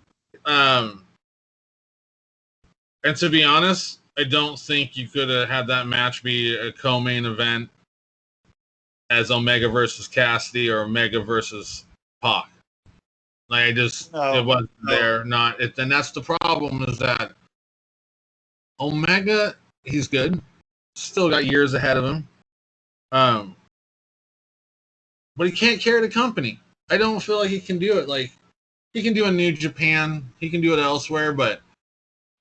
And to be honest, I don't think you could have had that match be a co-main event as Omega versus Cassidy or Omega versus Pac. Like, it wasn't there. And that's the problem, is that Omega, he's good. Still got years ahead of him. But he can't carry the company. I don't feel like he can do it. Like, he can do it in New Japan. He can do it elsewhere, but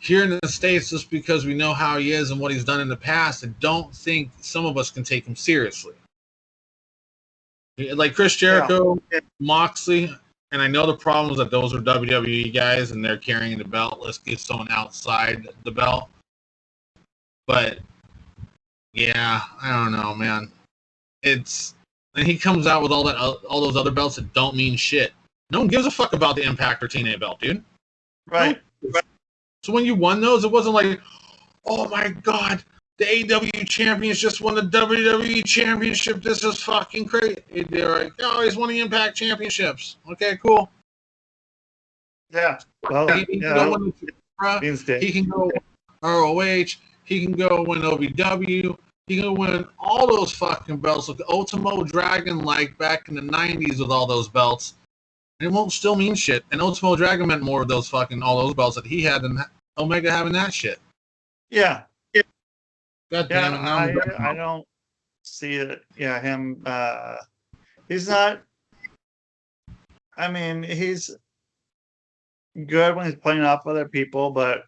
here in the States, just because we know how he is and what he's done in the past, I don't think some of us can take him seriously. Like Chris Jericho, Moxley, and I know the problem is that those are WWE guys and they're carrying the belt. Let's get someone outside the belt. But yeah, I don't know, man. And he comes out with all those other belts that don't mean shit. No one gives a fuck about the Impact or TNA belt, dude. Right. So when you won those, it wasn't like, oh my god, the AEW champions just won the WWE championship. This is fucking crazy. They're like, oh, he's won the Impact championships. Okay, cool. Yeah. Well, he can go ROH. He can go win OVW. He can win all those fucking belts. Like the Ultimo Dragon, like back in the 90s with all those belts. And it won't still mean shit. And Ultimo Dragon meant more of those all those belts that he had than Omega having that shit. Yeah. God damn it. I don't see it. Yeah, him. He's not. I mean, he's good when he's playing off other people, but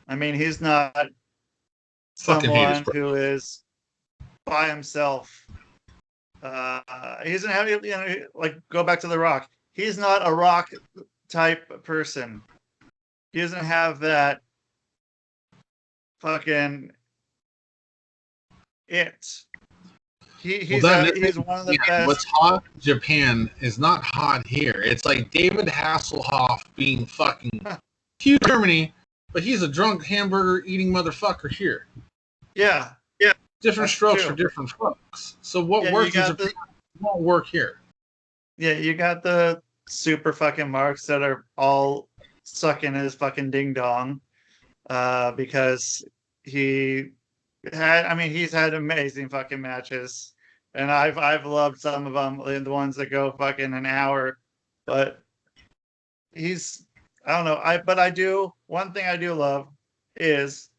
I mean, he's not someone who is by himself. He doesn't have, like, go back to The Rock. He's not a Rock type person. He doesn't have that fucking it. He's one of the best. What's hot in Japan is not hot here. It's like David Hasselhoff being fucking huge Germany, but he's a drunk hamburger eating motherfucker here. Yeah. Different That's strokes true. for different folks. So what Yeah, works in Japan won't work here. Yeah, you got the super fucking marks that are all sucking his fucking ding dong, because he he's had amazing fucking matches, and I've loved some of them, the ones that go fucking an hour, but he's I don't know. I do one thing I do love is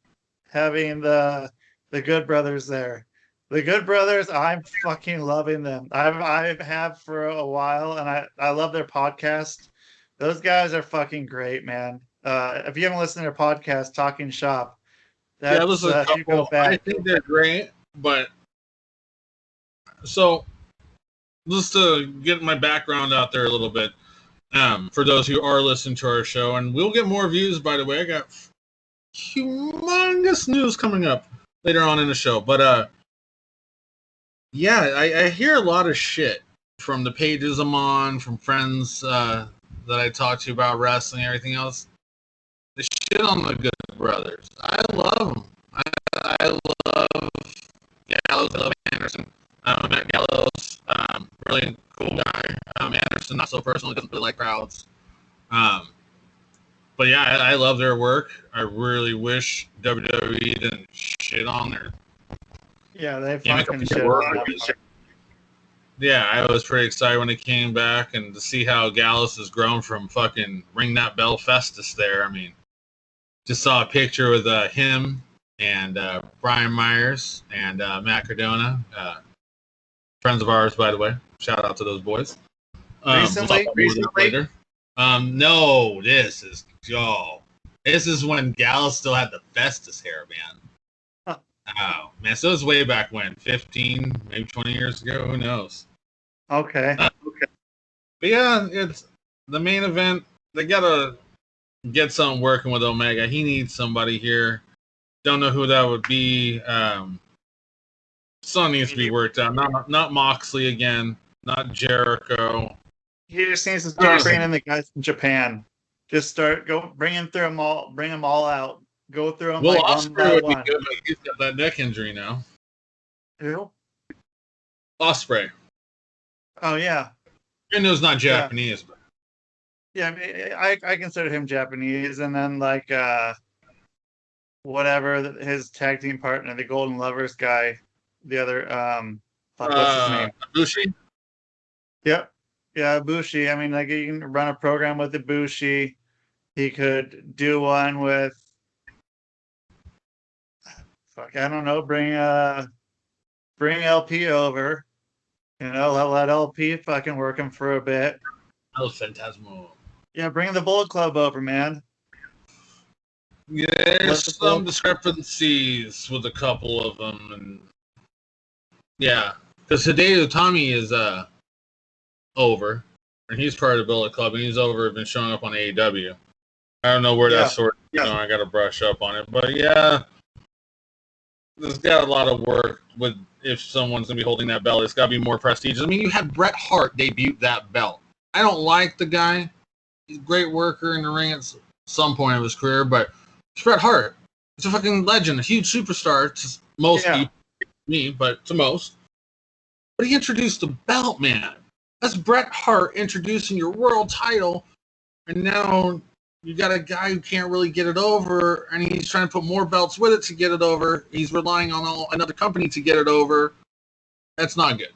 having the Good Brothers there. The Good Brothers, I'm fucking loving them. I have for a while, and I love their podcast. Those guys are fucking great, man. If you haven't listened to their podcast, Talking Shop, Yeah, that's there's a if you go couple. I back. think they're great, but so just to get my background out there a little bit, for those who are listening to our show, and we'll get more views, by the way. I got humongous news coming up later on in the show, but yeah, I hear a lot of shit from the pages I'm on, from friends that I talk to about wrestling and everything else. The shit on the Good Brothers. I love them. I love Gallows. I love Anderson. I met Gallows. Really cool guy. Anderson, not so personal. Doesn't really like crowds. But yeah, I love their work. I really wish WWE didn't shit on their Yeah, they gimmick. fucking shit on them. Yeah, I was pretty excited when they came back, and to see how Gallus has grown from fucking ring that bell Festus there. I mean, just saw a picture with him and Brian Myers and Matt Cardona, friends of ours, by the way. Shout out to those boys. Recently? Later. No, this is when Gallus still had the Festus hair, man. Huh. Oh, man, so it was way back when, 15, maybe 20 years ago, who knows? Okay. But yeah, it's the main event. They gotta get something working with Omega. He needs somebody here. Don't know who that would be. Something needs to be worked out. Not Moxley again. Not Jericho. He just needs to start bringing in the guys from Japan. Just bring them all out. Go through them Well, like one Osprey by would one. be good, but he's got that neck injury now. Who? Osprey. Oh yeah. I know it's not Japanese, but Yeah, I consider him Japanese, and then like whatever his tag team partner, the Golden Lovers guy, the other what's his name? Ibushi. Yep, yeah, Ibushi. I mean, like you can run a program with Ibushi. He could do one with I don't know, bring LP over. You know, let LP fucking work him for a bit. El Fantasmo. Yeah, bring the Bullet Club over, man. Yeah, there's some discrepancies with a couple of them, and yeah, because Hideo Itami is over, and he's part of the Bullet Club, and he's over, been showing up on AEW. I don't know where that sort of, I got to brush up on it, but yeah, there's got a lot of work with if someone's gonna be holding that belt. It's got to be more prestigious. I mean, you had Bret Hart debut that belt. I don't like the guy. He's a great worker in the ring at some point of his career, but it's Bret Hart. It's a fucking legend, a huge superstar to most people, me, but to most. But he introduced the belt, man. That's Bret Hart introducing your world title, and now you got a guy who can't really get it over, and he's trying to put more belts with it to get it over. He's relying on another company to get it over. That's not good.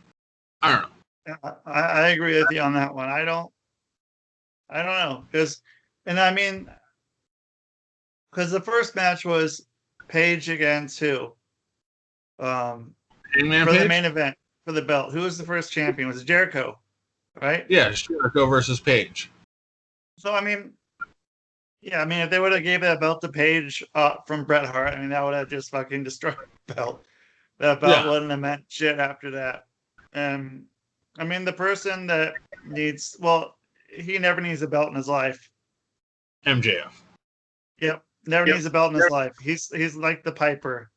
I don't know. I agree with you on that one. I don't know because the first match was Page against who? For the main event for the belt. Who was the first champion? Was it Jericho? Right? Yeah, Jericho versus Page. So if they would have gave that belt to Page from Bret Hart, that would have just fucking destroyed the belt. That belt wouldn't have meant shit after that. And the person that needs, he never needs a belt in his life. MJF. Yep, never needs a belt in his life. He's like the Piper.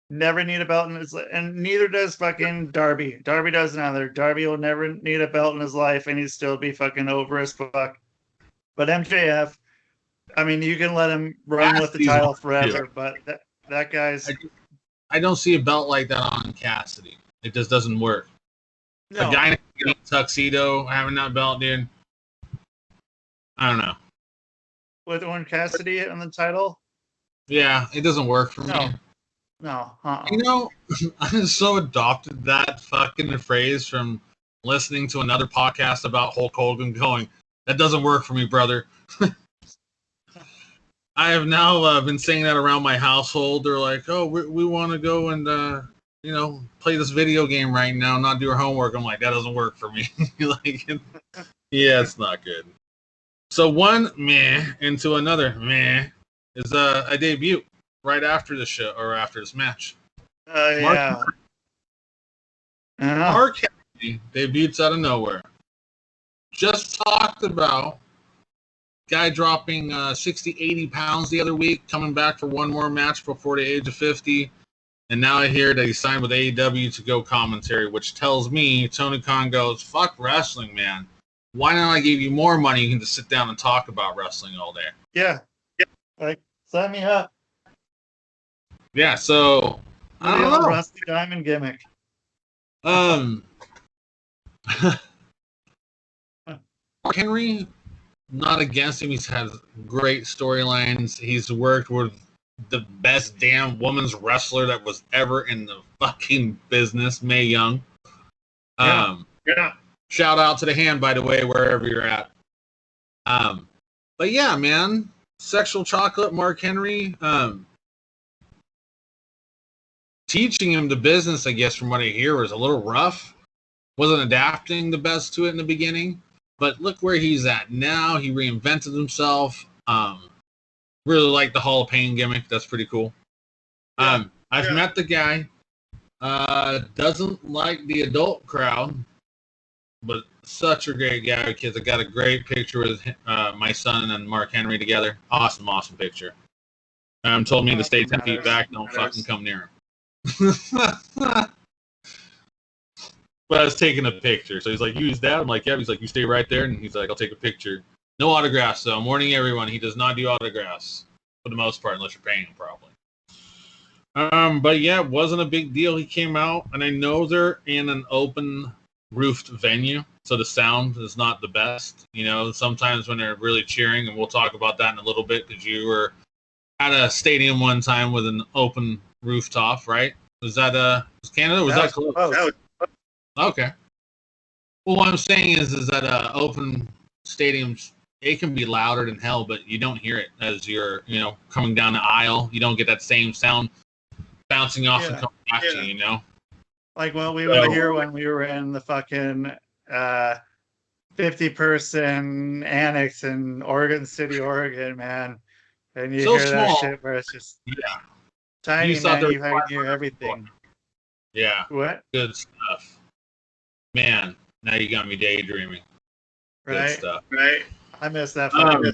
Never need a belt in his life, and neither does fucking Darby. Darby doesn't either. Darby will never need a belt in his life, and he'd still be fucking over as fuck. But MJF, you can let him run with the title forever, but that guy's. I I don't see a belt like that on Cassidy. It just doesn't work. No. A guy in a tuxedo having that belt, dude. I don't know. With Orange Cassidy on the title? Yeah, it doesn't work for me. No. You know, I so adopted that fucking phrase from listening to another podcast about Hulk Hogan going, that doesn't work for me, brother. I have now been saying that around my household. They're like, oh, we want to go and, play this video game right now, not do our homework. I'm like, that doesn't work for me. Yeah, it's not good. So one meh into another meh is a debut right after the show or after this match. Yeah. Mark Henry debuts out of nowhere. Just talked about guy dropping 60, 80 pounds the other week, coming back for one more match before the age of 50. And now I hear that he signed with AEW to go commentary, which tells me Tony Khan goes, fuck wrestling, man. Why don't I give you more money? You can just sit down and talk about wrestling all day. Yeah. Like, sign me up. Yeah, so I don't know. Rusty Diamond gimmick. Mark Henry, not against him. He's had great storylines. He's worked with the best damn women's wrestler that was ever in the fucking business, Mae Young. Yeah. Shout out to the hand, by the way, wherever you're at. But yeah, man, sexual chocolate, Mark Henry. Teaching him the business, I guess, from what I hear, was a little rough. Wasn't adapting the best to it in the beginning. But look where he's at now. He reinvented himself. Really like the Hall of Pain gimmick. That's pretty cool. I've met the guy. Doesn't like the adult crowd, but such a great guy. Kids, I got a great picture with my son and Mark Henry together. Awesome picture. Told me to stay 10 feet back. Don't fucking come near him. But I was taking a picture. So he's like, use that. I'm like, yeah. He's like, you stay right there. And he's like, I'll take a picture. No autographs, though. I'm warning everyone, he does not do autographs for the most part, unless you're paying him probably. But yeah, it wasn't a big deal. He came out, and I know they're in an open roofed venue, so the sound is not the best. You know, sometimes when they're really cheering, and we'll talk about that in a little bit, because you were at a stadium one time with an open rooftop, right? Was that was Canada? Was that close? Okay. Well, what I'm saying is that open stadiums, it can be louder than hell, but you don't hear it as you're, coming down the aisle. You don't get that same sound bouncing off and coming back to you, Like what we would hear when we were in the fucking 50-person annex in Oregon City, Oregon, man. And you hear small. That shit where it's just tiny, you man, you can hear everything. Yeah. What? Good stuff. Man, now you got me daydreaming. Right. Good stuff. Right. I miss that fucking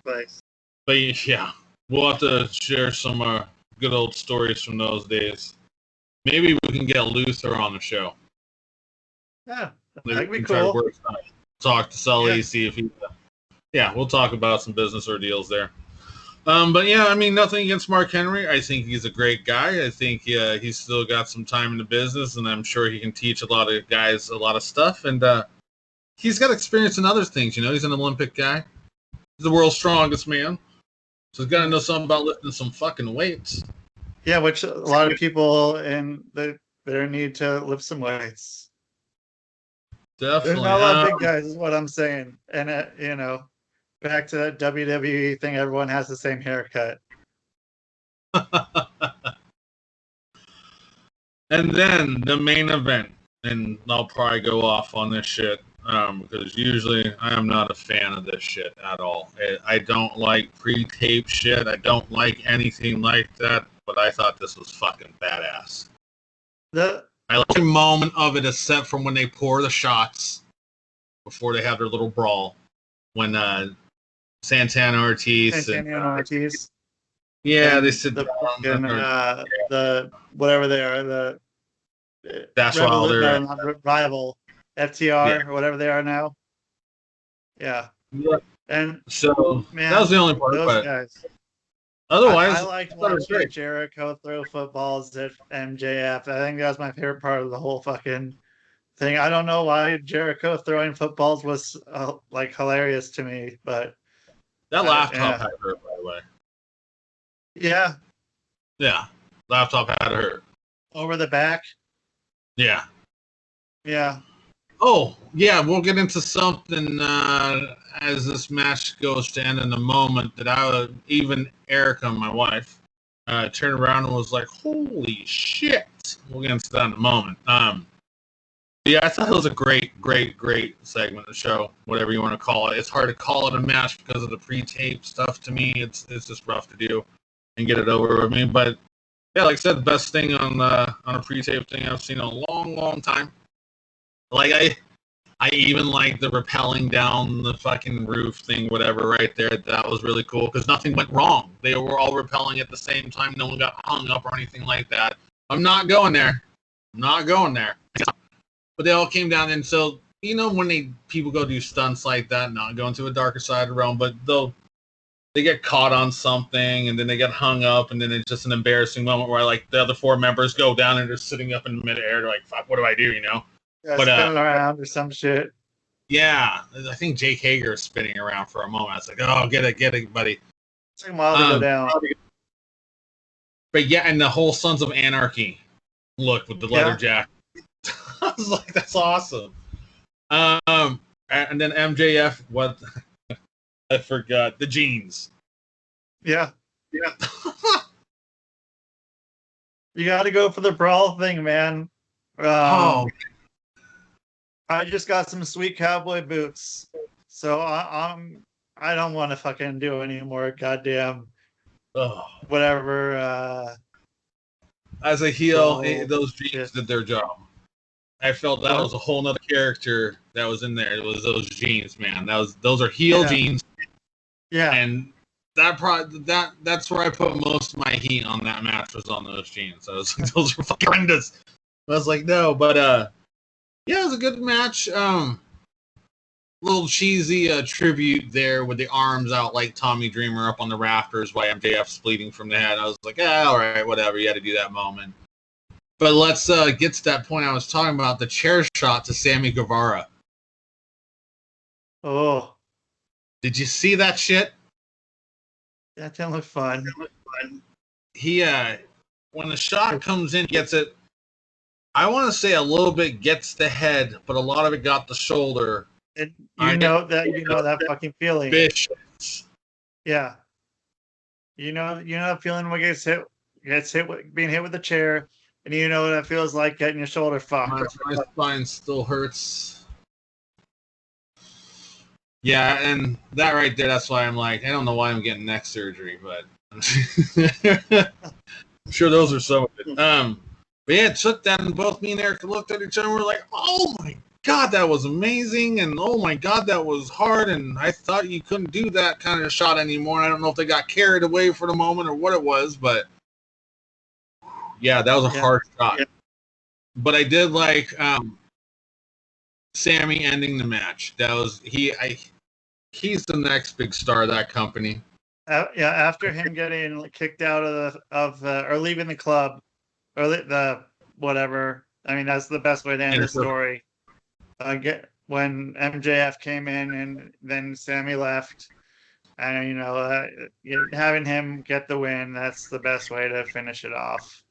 place. But yeah, we'll have to share some good old stories from those days. Maybe we can get Luther on the show. Yeah, that'd be cool. Talk to Sully, see if he... Yeah, we'll talk about some business ordeals there. But yeah, I mean, nothing against Mark Henry. I think he's a great guy. I think he's still got some time in the business, and I'm sure he can teach a lot of guys a lot of stuff. And he's got experience in other things. He's an Olympic guy. He's the world's strongest man. So he's got to know something about lifting some fucking weights. Yeah, which a lot of people in their need to lift some weights. Definitely. There's not a lot of big guys, is what I'm saying. And, back to that WWE thing, everyone has the same haircut. And then the main event, and I'll probably go off on this shit, because usually I am not a fan of this shit at all. I don't like pre-tape shit. I don't like anything like that, but I thought this was fucking badass. I like the moment of it, except from when they pour the shots before they have their little brawl. When Santana Ortiz. Yeah, they sit down. The whatever they are, the Dash Wilder, rival FTR or whatever they are now. Yeah. Yeah. And so man, that was the only part. Those guys. Otherwise, I liked I thought it was watching great. Jericho throw footballs at MJF. I think that was my favorite part of the whole fucking thing. I don't know why Jericho throwing footballs was like hilarious to me, but That laptop yeah, had hurt, by the way. yeah, Yeah, laptop had hurt. over the back, Yeah. yeah, Oh, yeah, we'll get into something as this match goes to end in a moment that even Erica, my wife, turned around and was like, holy shit. We'll get into that in a moment. Yeah, I thought it was a great, great, great segment of the show, whatever you want to call it. It's hard to call it a match because of the pre-tape stuff to me. It's just rough to do and get it over with me. But yeah, like I said, the best thing on a pre-tape thing I've seen in a long, long time. Like I even like the rappelling down the fucking roof thing, whatever, right there. That was really cool because nothing went wrong. They were all rappelling at the same time. No one got hung up or anything like that. I'm not going there. I'm not going there. But they all came down, and so when people go do stunts like that, not going to a darker side of the realm, but they get caught on something, and then they get hung up, and then it's just an embarrassing moment where like the other four members go down and they're sitting up in midair, they're like, "Fuck, what do I do?" yeah, But spinning around or some shit. yeah, I think Jake Hager is spinning around for a moment. I was like, "Oh, get it, buddy." It took a while to go down. But yeah, and the whole Sons of Anarchy look with the leather jacket. I was like, "That's awesome." And then MJF, what? I forgot the jeans. Yeah, Yeah. you got to go for the brawl thing, man. Oh, I just got some sweet cowboy boots, so I don't want to fucking do any more goddamn oh. whatever. As a heel, those jeans shit. did their job. I felt that was a whole nother character that was in there. It was those jeans, man. Those are heel jeans. Yeah, And that's where I put most of my heat on that match was on those jeans. I was like, those were fucking horrendous. I was like, no, but yeah, it was a good match. Little cheesy tribute there with the arms out like Tommy Dreamer up on the rafters while MJF's bleeding from the head. I was like, all right, whatever. You had to do that moment. But let's get to that point I was talking about, the chair shot to Sammy Guevara. Oh, did you see that shit? that didn't look fun. He when the shot comes in, gets it. I want to say a little bit gets the head, but a lot of it got the shoulder. And you know that fucking feeling. Vicious. Yeah. You know that feeling when being hit with a chair, and you know what that feels like getting your shoulder fucked. My spine still hurts. Yeah, and that right there, that's why I'm like, I don't know why I'm getting neck surgery, but I'm sure those are some of it. But yeah, it took that, and both me and Erica looked at each other and we were like, oh my God, that was amazing, and oh my God, that was hard, and I thought you couldn't do that kind of shot anymore. I don't know if they got carried away for the moment or what it was, but yeah, that was a hard shot. Yeah. But I did like Sammy ending the match. That was he's the next big star of that company. Yeah, after him getting kicked out or leaving the club or the whatever. I mean, that's the best way to end the story. When MJF came in and then Sammy left, and having him get the win, that's the best way to finish it off.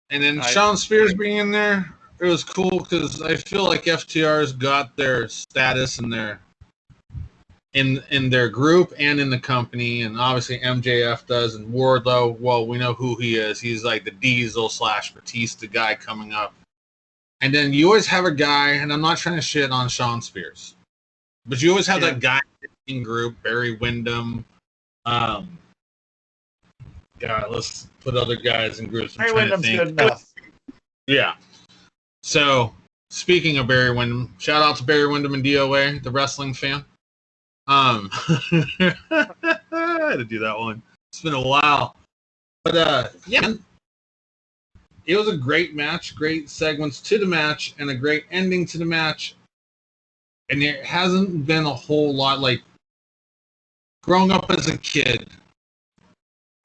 And then Sean Spears being in there, it was cool because I feel like FTR's got their status in their group and in the company, and obviously MJF does, and Wardlow, well, we know who he is. He's like the Diesel / Batista guy coming up. And then you always have a guy, and I'm not trying to shit on Sean Spears, but you always have that guy in group, Barry Windham. God, let's put other guys in groups. Barry Windham's good enough. Yeah. So, speaking of Barry Windham, shout out to Barry Windham and DOA, the wrestling fan. I had to do that one. It's been a while. But, yeah, it was a great match, great segments to the match, and a great ending to the match. And there hasn't been a whole lot, like, growing up as a kid,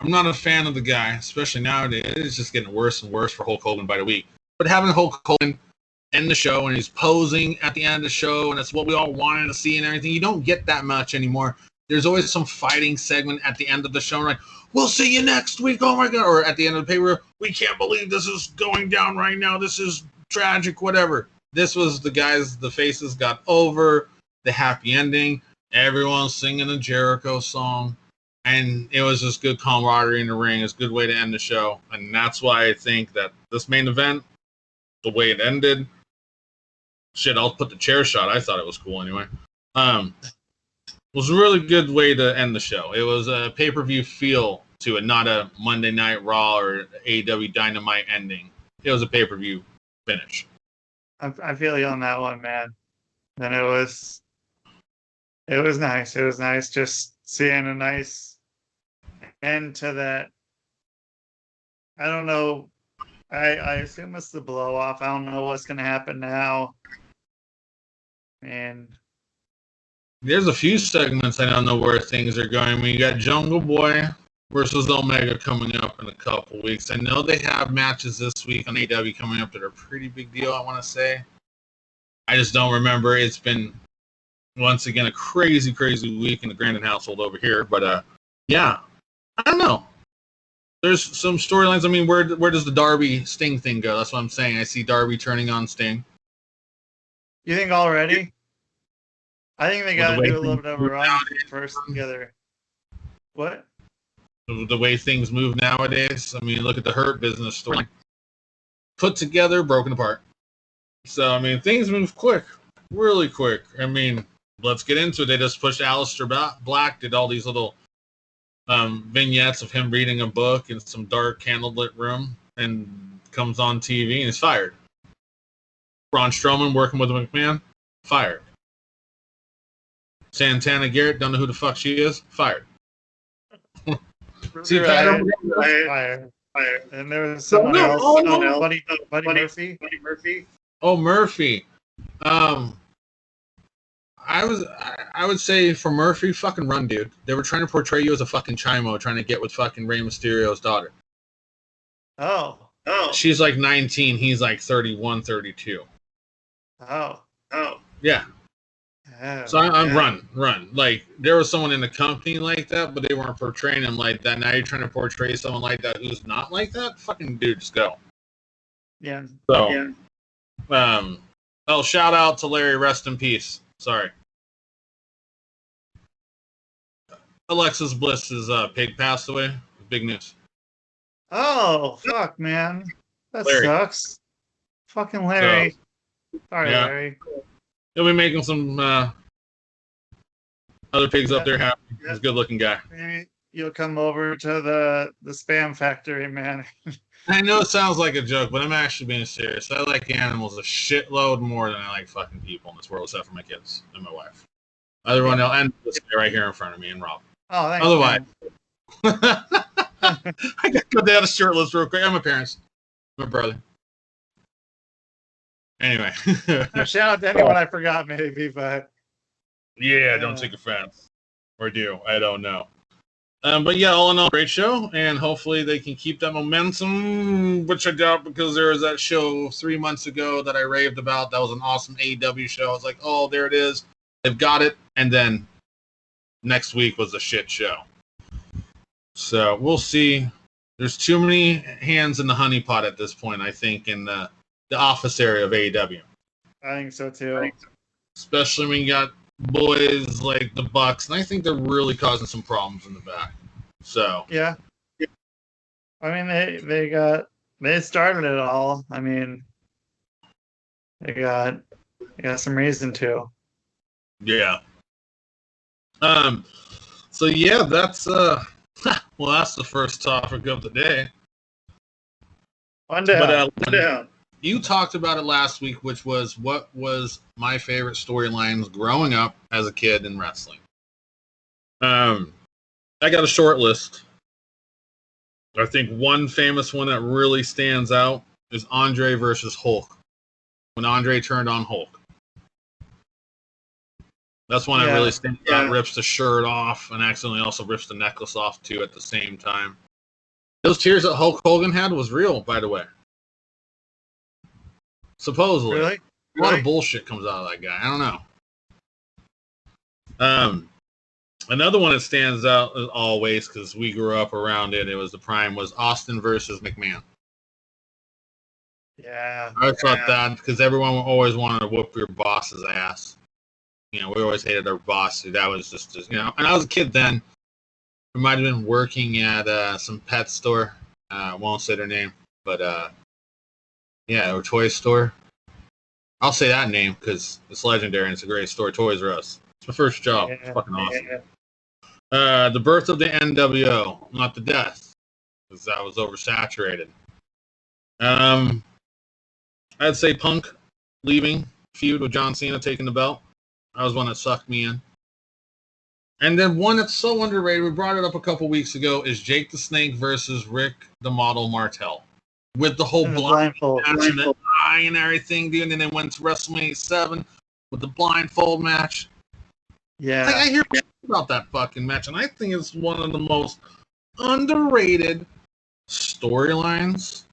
I'm not a fan of the guy, especially nowadays. It's just getting worse and worse for Hulk Hogan by the week. But having Hulk Hogan end the show and he's posing at the end of the show and it's what we all wanted to see and everything, you don't get that much anymore. There's always some fighting segment at the end of the show, like, we'll see you next week, oh my God. Or at the end of the paper, we can't believe this is going down right now. This is tragic, whatever. This was the guys, the faces got over, the happy ending. Everyone's singing a Jericho song. And it was just good camaraderie in the ring. It's a good way to end the show. And that's why I think that this main event, the way it ended, shit, I'll put the chair shot. I thought it was cool anyway. Was a really good way to end the show. It was a pay-per-view feel to it, not a Monday Night Raw or AEW Dynamite ending. It was a pay-per-view finish. I feel you on that one, man. And it was nice. It was nice just seeing a nice end to that. I don't know. I assume it's the blow off. I don't know what's going to happen now. And there's a few segments I don't know where things are going. I mean, you got Jungle Boy versus Omega coming up in a couple weeks. I know they have matches this week on AEW coming up that are a pretty big deal, I want to say. I just don't remember. It's been, once again, a crazy, crazy week in the Grandin household over here. But, yeah, I don't know. There's some storylines. I mean, where does the Darby Sting thing go? That's what I'm saying. I see Darby turning on Sting. You think already? I think they got to do a little bit of a run first together. What? The way things move nowadays. I mean, look at the Hurt Business story. Put together, broken apart. So, I mean, things move quick. Really quick. I mean, let's get into it. They just pushed Aleister Black, did all these little vignettes of him reading a book in some dark candlelit room, and comes on TV and is fired. Braun Strowman working with Mcmahon, fired. Santana Garrett, don't know who the fuck she is, fired. See, fired. And there was someone else. Buddy Murphy. Oh, Murphy. I would say for Murphy, fucking run, dude. They were trying to portray you as a fucking Chimo, trying to get with fucking Rey Mysterio's daughter. Oh. She's like 19, he's like 31, 32. Oh. Yeah. So I'm run. Like, there was someone in the company like that, but they weren't portraying him like that. Now you're trying to portray someone like that who's not like that? Fucking dude, just go. Yeah. So, yeah. Shout out to Larry, rest in peace. Sorry. Alexis Bliss's pig passed away. Big news. Oh, fuck, man. That Larry. sucks. Fucking Larry. Sorry, yeah. Larry. He'll be making some other pigs up there happy. He's a good-looking guy. Maybe you'll come over to the spam factory, man. I know it sounds like a joke, but I'm actually being serious. I like animals a shitload more than I like fucking people in this world, except for my kids and my wife. Everyone else, and this guy right here in front of me, and Rob. Oh, thanks. Otherwise, I got to go down the shirtless real quick. And my parents, my brother. Anyway. Shout out to anyone I forgot, maybe, but. Yeah, don't take offense. Or do. I don't know. But yeah, all in all, great show. And hopefully they can keep that momentum, which I doubt because there was that show 3 months ago that I raved about. That was an awesome AEW show. I was like, oh, there it is. They've got it. And then next week was a shit show. So we'll see. There's too many hands in the honeypot at this point, I think, in the office area of AEW. I think so too. Especially when you got boys like the Bucks, and I think they're really causing some problems in the back. So yeah. I mean, they started it all. I mean, they got some reason to. Yeah. So yeah, that's well, that's the first topic of the day. One down. You talked about it last week, which was what was my favorite storylines growing up as a kid in wrestling. I got a short list. I think one famous one that really stands out is Andre versus Hulk. When Andre turned on Hulk. That's one that really stands out. Rips the shirt off and accidentally also rips the necklace off too at the same time. Those tears that Hulk Hogan had was real, by the way. Supposedly. Really? A lot of bullshit comes out of that guy. I don't know. Another one that stands out always, because we grew up around it, it was the prime, was Austin versus McMahon. Yeah. I thought that because everyone always wanted to whoop your boss's ass. You know, we always hated our boss. So that was just, you know, and I was a kid then. We might have been working at some pet store. Won't say their name, but yeah, or toy store. I'll say that name because it's legendary and it's a great store. Toys R Us. It's my first job. It's fucking awesome. The birth of the NWO, not the death, because that was oversaturated. I'd say Punk leaving, feud with John Cena taking the belt. That was one that sucked me in. And then one that's so underrated, we brought it up a couple weeks ago, is Jake the Snake versus Rick the Model Martel. With the whole blindfold match and the eye and everything, dude. And then they went to WrestleMania 7 with the blindfold match. Yeah. Like, I hear about that fucking match, and I think it's one of the most underrated storylines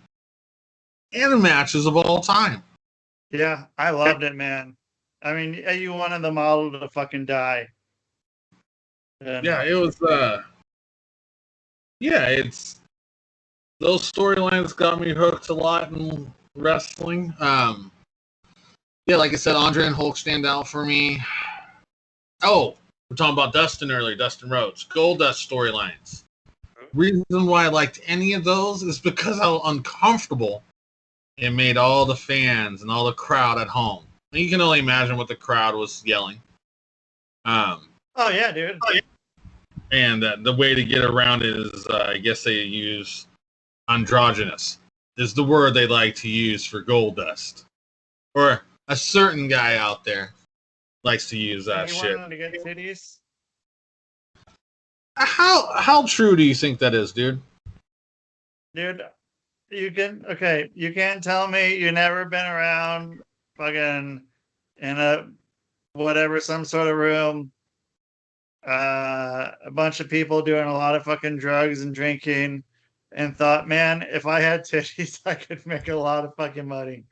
and matches of all time. Yeah, I loved it, man. I mean, you wanted the model to fucking die. And yeah, it was, yeah, it's, those storylines got me hooked a lot in wrestling. Yeah, like I said, Andre and Hulk stand out for me. Oh, we're talking about Dustin earlier, Dustin Rhodes. Goldust storylines. Reason why I liked any of those is because how uncomfortable it made all the fans and all the crowd at home. And you can only imagine what the crowd was yelling. Oh, yeah, dude. And the way to get around it is, I guess they use androgynous is the word they like to use for Goldust. Or a certain guy out there likes to use that shit. To get titties? How true do you think that is, dude? Dude, you can't tell me you never been around fucking in a whatever, some sort of room, a bunch of people doing a lot of fucking drugs and drinking, and thought, man, if I had titties, I could make a lot of fucking money.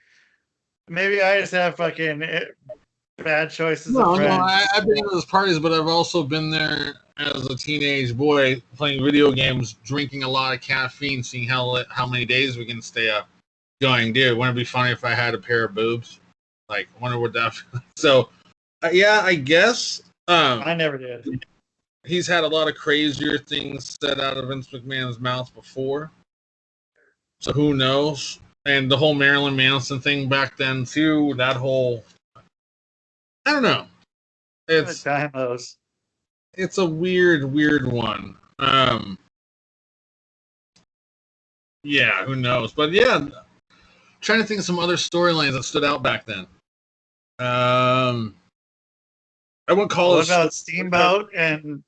Maybe I just have fucking bad choices of friends. No, I've been to those parties, but I've also been there as a teenage boy playing video games, drinking a lot of caffeine, seeing how many days we can stay up. Going, dude, wouldn't it be funny if I had a pair of boobs? Like, wonder what that. So, yeah, I guess. I never did. He's had a lot of crazier things said out of Vince McMahon's mouth before. So who knows? And the whole Marilyn Manson thing back then too. That whole. I don't know. It's a weird one. Yeah, who knows? But yeah, trying to think of some other storylines that stood out back then. I wouldn't call it. What about Steamboat and?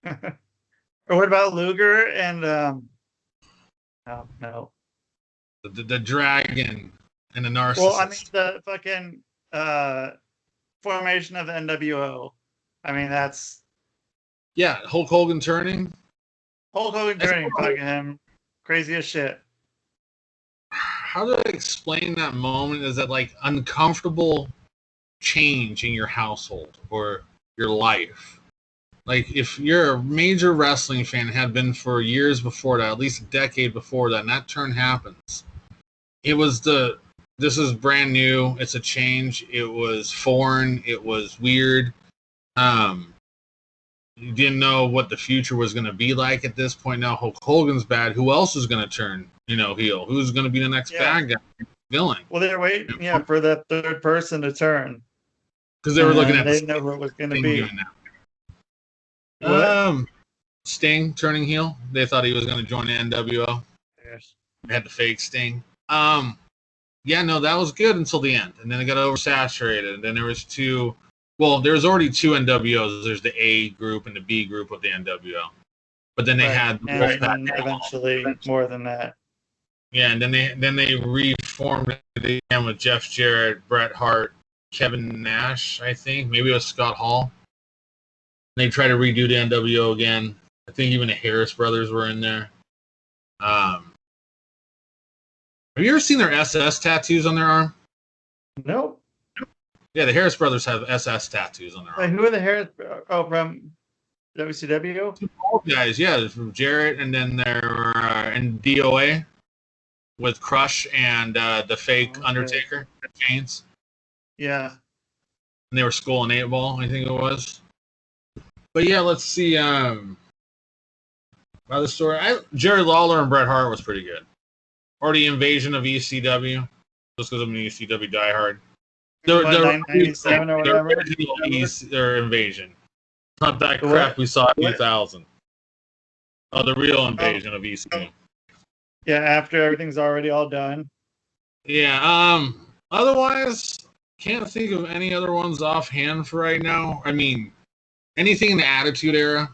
Or what about Luger and? No. The dragon and the narcissist. Well, I mean the fucking formation of the NWO. I mean that's. Yeah, Hulk Hogan turning. Fucking him, crazy as shit. How do I explain that moment? Is that like uncomfortable change in your household or your life? Like if you're a major wrestling fan, had been for years before that, at least a decade before that, and that turn happens. It was this is brand new. It's a change. It was foreign. It was weird. You didn't know what the future was going to be like at this point. Now Hulk Hogan's bad. Who else is going to turn, heel? Who's going to be the next bad guy, villain? Well, they're waiting, for that third person to turn. Because they were looking at. They didn't know who it was going to be. Sting turning heel. They thought he was going to join the NWO. Yes. They had the fake Sting. Yeah, no, that was good until the end, and then it got oversaturated. And then there was two. Well, there's already two NWOs. There's the A group and the B group of the NWO. But then they had and eventually more than that. Yeah, and then they reformed it again with Jeff Jarrett, Bret Hart, Kevin Nash, I think. Maybe it was Scott Hall. They tried to redo the NWO again. I think even the Harris brothers were in there. Have you ever seen their SS tattoos on their arm? Nope. Yeah, the Harris brothers have SS tattoos on their arm. Who are the Harris? Oh, from WCW? Two old guys, yeah, from Jarrett, and then they're in DOA with Crush and the fake Undertaker, Chains. Yeah. And they were Skull and 8-Ball, I think it was. But yeah, let's see. By the story, Jerry Lawler and Bret Hart was pretty good. Or the invasion of ECW, just because I'm an ECW diehard. The 97 or whatever. Their invasion, not that crap we saw in 2000. Oh, the real invasion of ECW. Yeah, after everything's already all done. Yeah. Otherwise, can't think of any other ones offhand for right now. I mean, anything in the Attitude Era.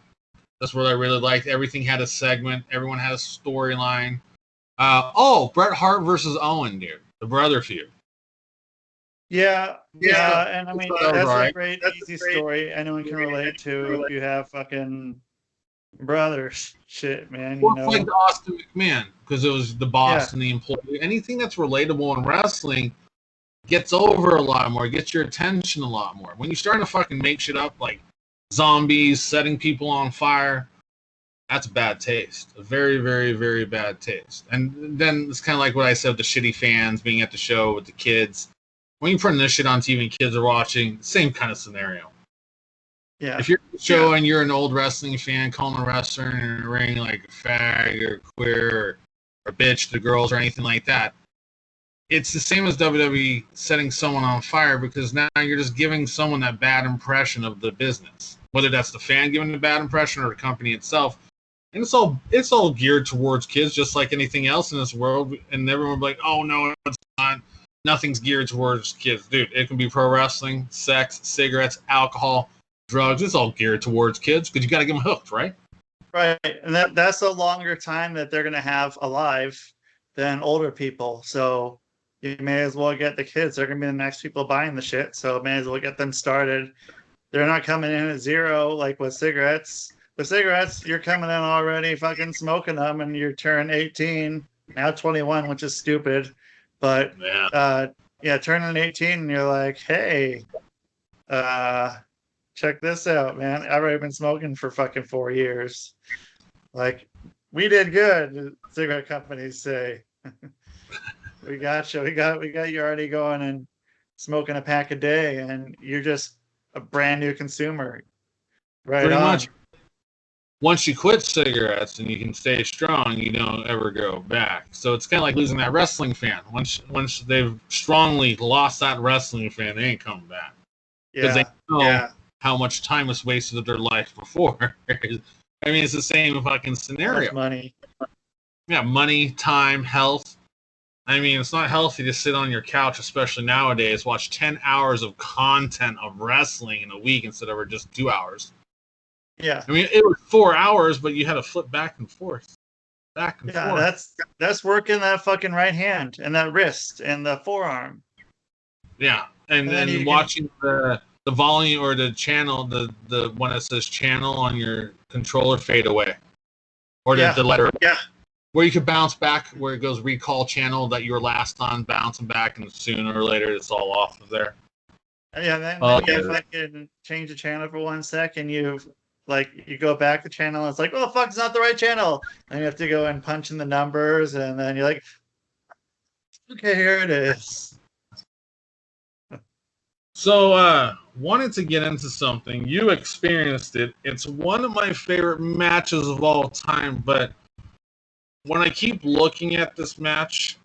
That's what I really liked. Everything had a segment. Everyone had a storyline. Bret Hart versus Owen, dude. The brother feud. Yeah, and I mean, that's a great, easy story anyone can relate to if you have fucking brothers. Shit, man. You know? Like Austin McMahon, because it was the boss and the employee. Anything that's relatable in wrestling gets over a lot more, gets your attention a lot more. When you start to fucking make shit up like zombies, setting people on fire, that's bad taste. A very, very, very bad taste. And then it's kind of like what I said, the shitty fans being at the show with the kids. When you're putting this shit on TV and kids are watching, same kind of scenario. Yeah. If you're at the show and you're an old wrestling fan calling a wrestler in a ring like a fag or queer or bitch to girls or anything like that, it's the same as WWE setting someone on fire, because now you're just giving someone that bad impression of the business. Whether that's the fan giving the bad impression or the company itself. And it's all geared towards kids, just like anything else in this world. And everyone will be like, oh no, it's not. Nothing's geared towards kids. Dude, it can be pro wrestling, sex, cigarettes, alcohol, drugs. It's all geared towards kids because you got to get them hooked, right? Right. And that's a longer time that they're going to have alive than older people. So you may as well get the kids. They're going to be the next people buying the shit. So may as well get them started. They're not coming in at zero like with cigarettes. With cigarettes, you're coming in already fucking smoking them and you turn 18, now 21, which is stupid. But turning 18 and you're like, hey, check this out, man. I've already been smoking for fucking 4 years. Like, we did good, cigarette companies say. We got you. We got you already going and smoking a pack a day, and you're just a brand new consumer. Right. Pretty much. Once you quit cigarettes and you can stay strong, you don't ever go back. So it's kind of like losing that wrestling fan. Once they've strongly lost that wrestling fan, they ain't coming back. Because they know how much time was wasted of their life before. I mean, it's the same fucking scenario. Money. Yeah, money, time, health. I mean, it's not healthy to sit on your couch, especially nowadays, watch 10 hours of content of wrestling in a week instead of just 2 hours. Yeah. I mean, it was 4 hours, but you had to flip back and forth. Yeah, that's working that fucking right hand and that wrist and the forearm. Yeah, and then watching the volume or the channel, the one that says channel on your controller fade away. Or the letter. Yeah. Where you could bounce back, where it goes recall channel that you were last on, bouncing back, and sooner or later it's all off of there. Yeah, then you fucking change the channel for 1 second, you go back the channel, and it's like, oh fuck, it's not the right channel. And you have to go and punch in the numbers, and then you're like, okay, here it is. So, wanted to get into something. You experienced it. It's one of my favorite matches of all time, but when I keep looking at this match,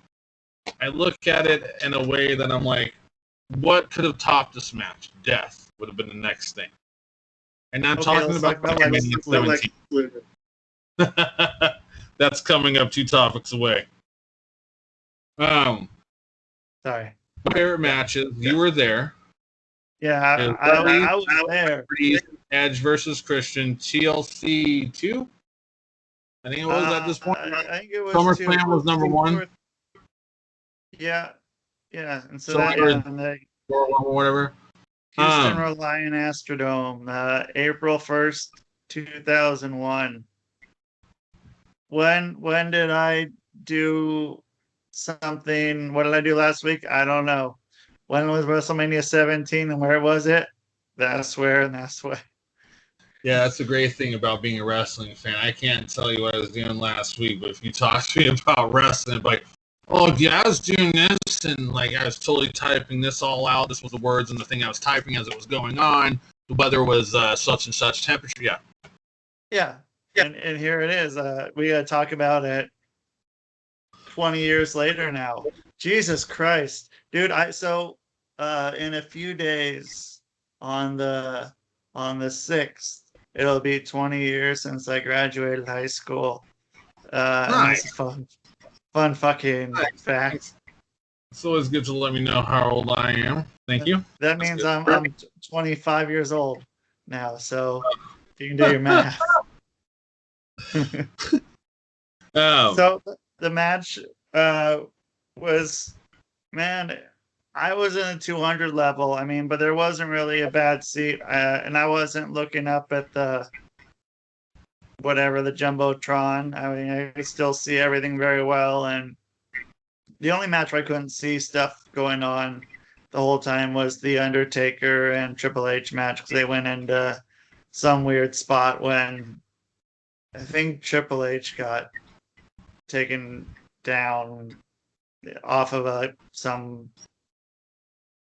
I look at it in a way that I'm like, what could have topped this match? Death would have been the next thing. And I'm talking about 17. That's coming up 2 topics away. Sorry. Favorite matches. You were there. Yeah, I was there. Edge versus Christian. TLC 2? I think it was at this point. I think it was SummerSlam was number 1. Yeah. And so or whatever. Houston Reliant Astrodome, April 1st, 2001. when did I do something? What did I do last week? I don't know. When was WrestleMania 17 and where was it? That's where and that's why. Yeah, that's the great thing about being a wrestling fan. I can't tell you what I was doing last week, but if you talk to me about wrestling, like, oh, yeah, I was doing this, and like I was totally typing this all out. This was the words and the thing I was typing as it was going on. The weather was such and such temperature. Yeah. Yeah. And here it is. We got to talk about it 20 years later now. Jesus Christ. Dude, in a few days on the 6th, it'll be 20 years since I graduated high school. And this is fun fucking fact. It's always good to let me know how old I am. Thank you. That means I'm 25 years old now, so if you can do your math. So the match was, man, I was in a 200 level. I mean, but there wasn't really a bad seat, and I wasn't looking up at the Jumbotron. I mean, I could still see everything very well, and the only match where I couldn't see stuff going on the whole time was the Undertaker and Triple H match, because they went into some weird spot when I think Triple H got taken down off of some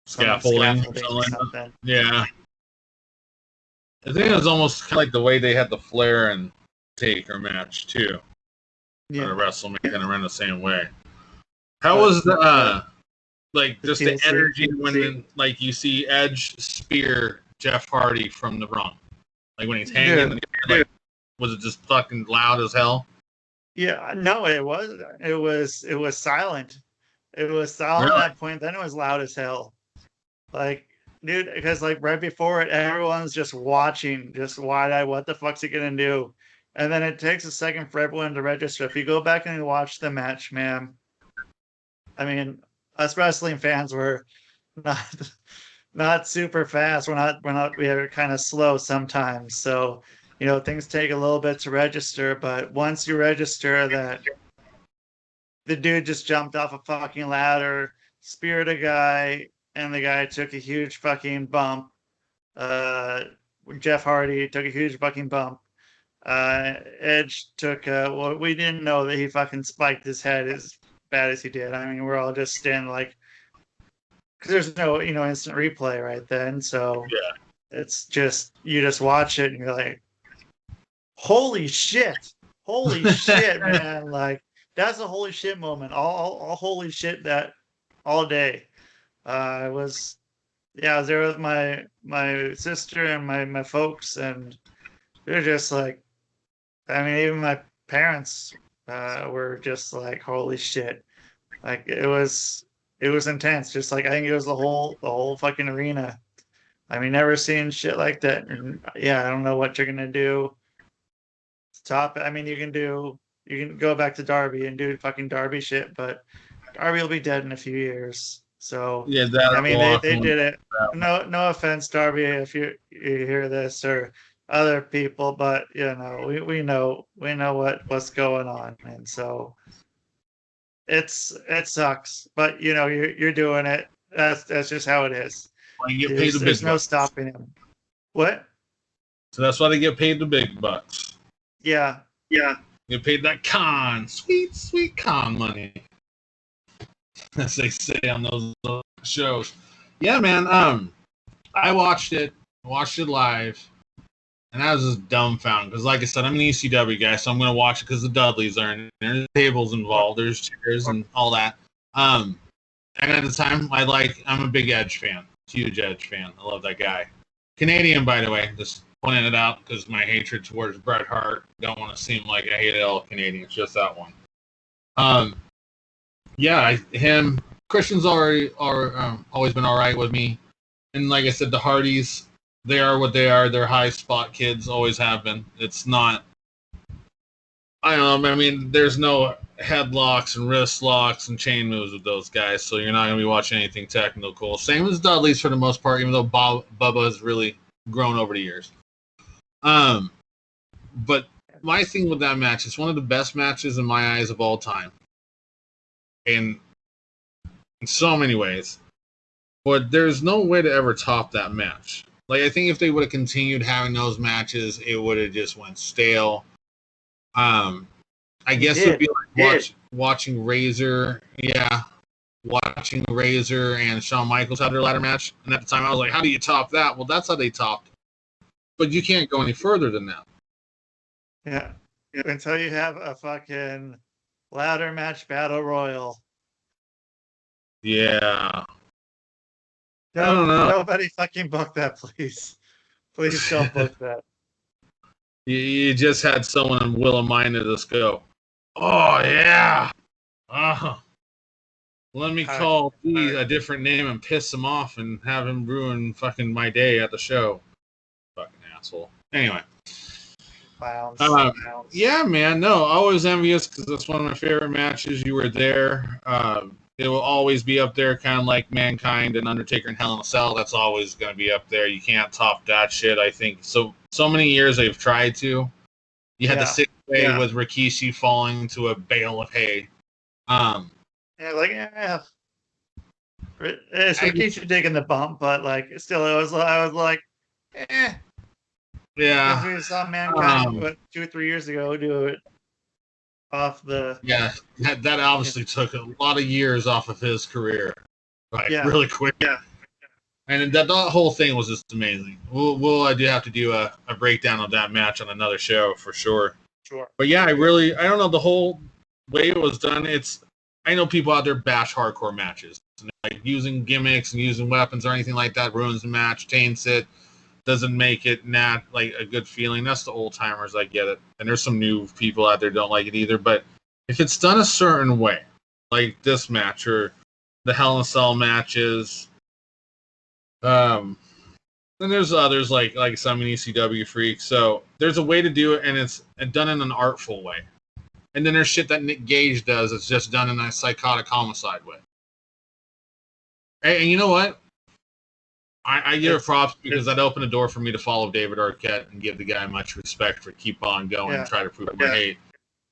scaffolding or something. Yeah. I think it was almost kind of like the way they had the Flair and Taker match too. Yeah. Or WrestleMania kind of ran the same way. How was the just the energy when like you see Edge spear Jeff Hardy from the rung, like when he's hanging? Like, was it just fucking loud as hell? Yeah, no, it was silent. It was silent at that point. Then it was loud as hell. Like, dude, because like right before it, everyone's just watching, just wide-eyed. What the fuck's he gonna do? And then it takes a second for everyone to register. If you go back and watch the match, man, I mean, us wrestling fans were not super fast. We are kind of slow sometimes. So, things take a little bit to register, but once you register that the dude just jumped off a fucking ladder, speared a guy, and the guy took a huge fucking bump. Jeff Hardy took a huge fucking bump. Edge took we didn't know that he fucking spiked his head as bad as he did. I mean, we're all just standing like, because there's no instant replay right then, so it's just, you just watch it and you're like, holy shit, man. Like, that's a holy shit moment. All holy shit that all day. I was there with my sister and my folks, and they're just like, I mean, even my parents were just like, holy shit. Like, it was intense. Just like, I think it was the whole fucking arena. I mean, never seen shit like that. And I don't know what you're gonna do. I mean, you can go back to Darby and do fucking Darby shit, but Darby will be dead in a few years. So I mean, they did it. No offense, Darby, if you hear this, or other people, but we know what's going on, and so it sucks. But you're doing it. That's just how it is. Well, you get paid the big there's no bucks. stopping him. What? So that's why they get paid the big bucks. Yeah. Get paid that sweet con money, as they say on those shows. Yeah, man. I watched it live, and I was just dumbfounded because, like I said, I'm an ECW guy, so I'm gonna watch it because the Dudleys are in there. There's tables involved, there's chairs and all that. And at the time, I'm a big Edge fan, huge Edge fan. I love that guy. Canadian, by the way, just pointing it out because my hatred towards Bret Hart. Don't want to seem like I hate all Canadians, just that one. Christian's always been all right with me, and like I said, the Hardys, they are what they are. They're high spot kids, always have been. It's not, I don't know. I mean, there's no headlocks and wrist locks and chain moves with those guys, so you're not gonna be watching anything technical. Same as Dudley's for the most part, even though Bubba has really grown over the years. But my thing with that match, it's one of the best matches in my eyes of all time. In so many ways. But there's no way to ever top that match. Like, I think if they would have continued having those matches, it would have just went stale. I guess it would be like watching Razor, watching Razor and Shawn Michaels have their ladder match. And at the time, I was like, how do you top that? Well, that's how they topped. But you can't go any further than that. Yeah. Until you have a fucking ladder match battle royal. Yeah. I don't know. Nobody fucking book that, please. Please don't book that. You just had someone willing-minded to just go, oh, yeah. Let me call D a different name and piss him off and have him ruin fucking my day at the show. Fucking asshole. Anyway. Clowns. Yeah, man. No, always envious because that's one of my favorite matches. You were there. It will always be up there, kind of like Mankind and Undertaker and Hell in a Cell. That's always going to be up there. You can't top that shit, I think. So many years they've tried to. You had the 6-way with Rikishi falling into a bale of hay. It's Rikishi taking the bump, but like still, I was like, eh. Yeah. Because we saw Mankind 2 or 3 years ago do it off the. Yeah, that obviously took a lot of years off of his career, really quick. Yeah. And that whole thing was just amazing. I do have to do a breakdown of that match on another show for sure. Sure. But yeah, I don't know the whole way it was done. I know people out there bash hardcore matches, and like using gimmicks and using weapons or anything like that ruins the match, taints it, doesn't make it not like a good feeling. That's the old timers. I get it. And there's some new people out there who don't like it either. But if it's done a certain way, like this match or the Hell in a Cell matches, then there's others like some ECW freaks. So there's a way to do it, and it's done in an artful way. And then there's shit that Nick Gage does. It's just done in a psychotic homicide way. And you know what? I give it props because that opened the door for me to follow David Arquette and give the guy much respect for keep on going and try to prove my hate.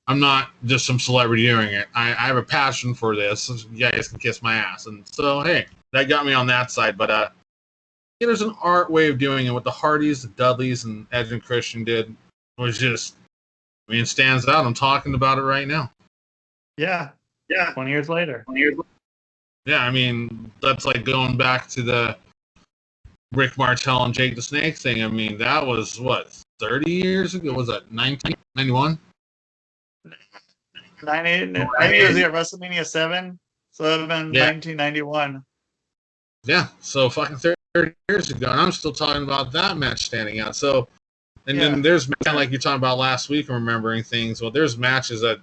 I'm not just some celebrity doing it. I have a passion for this. You guys can kiss my ass. And so, hey, that got me on that side. But there's an art way of doing it. What the Hardys, the Dudleys, and Edge and Christian did was just, it stands out. I'm talking about it right now. Yeah. 20 years later. Yeah, I mean, that's like going back to the Rick Martel and Jake the Snake thing. I mean, that was, 30 years ago? Was that 1991? 90 was at WrestleMania 7, so that would have been 1991. Yeah, so fucking 30 years ago, and I'm still talking about that match standing out. So, and then there's kind of like you're talking about last week, remembering things. Well, there's matches that,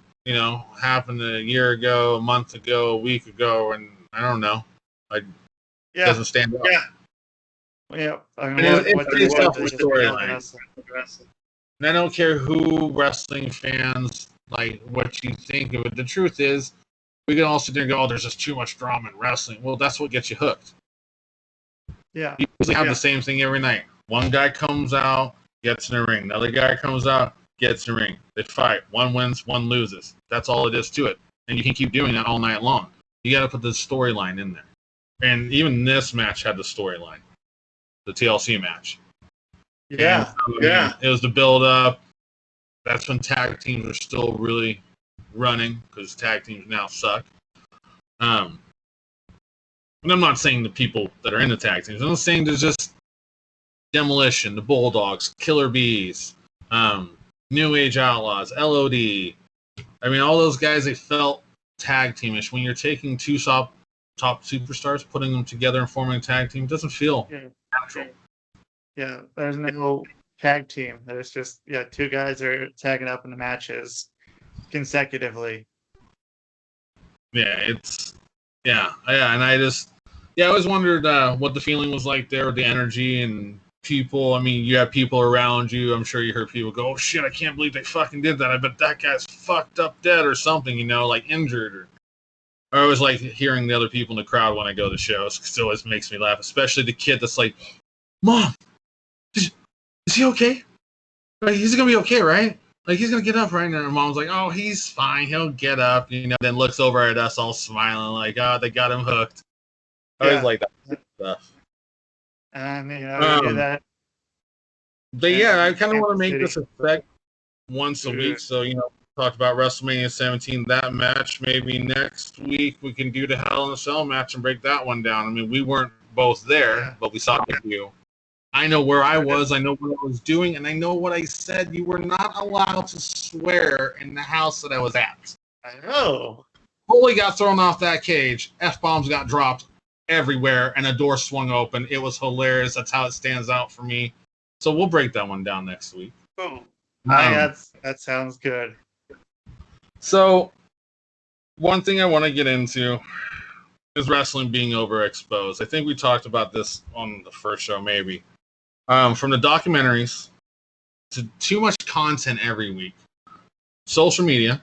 happened a year ago, a month ago, a week ago, and I don't know. It doesn't stand out. Yeah. I mean, it's based off the storyline. And I don't care who wrestling fans, like, what you think of it. The truth is, we can all sit there and go, there's just too much drama in wrestling. Well, that's what gets you hooked. Yeah. You usually have the same thing every night. One guy comes out, gets in the ring. Another guy comes out, gets in the ring. They fight. One wins, one loses. That's all it is to it. And you can keep doing that all night long. You got to put the storyline in there. And even this match had the storyline. The TLC match. Yeah. It was the build-up. That's when tag teams are still really running, because tag teams now suck. And I'm not saying the people that are in the tag teams. I'm saying there's just Demolition, the Bulldogs, Killer Bees, New Age Outlaws, LOD. I mean, all those guys, they felt tag teamish. When you're taking two top superstars, putting them together and forming a tag team, it doesn't feel natural. Yeah, there's no tag team. There's just, two guys are tagging up in the matches consecutively. And I always wondered what the feeling was like there with the energy and people. I mean, you have people around you. I'm sure you heard people go, oh shit, I can't believe they fucking did that. I bet that guy's fucked up dead or something, like injured. Or I always like hearing the other people in the crowd when I go to shows, because it always makes me laugh, especially the kid that's like, Mom, is he okay? Like, he's gonna be okay, right? Like, he's going to get up right now. And Mom's like, oh, he's fine. He'll get up, then looks over at us all smiling like, oh, they got him hooked. I always like that stuff. And, we do that. But yeah, I kind of want to make this effect once a week. So, talked about WrestleMania 17, that match. Maybe next week we can do the Hell in a Cell match and break that one down. I mean, we weren't both there, but we saw you. I know where I was, I know what I was doing, and I know what I said. You were not allowed to swear in the house that I was at. I know. Foley got thrown off that cage. F-bombs got dropped everywhere, and a door swung open. It was hilarious. That's how it stands out for me. So we'll break that one down next week. Boom. That sounds good. So, one thing I want to get into is wrestling being overexposed. I think we talked about this on the first show, maybe. From the documentaries to too much content every week, social media,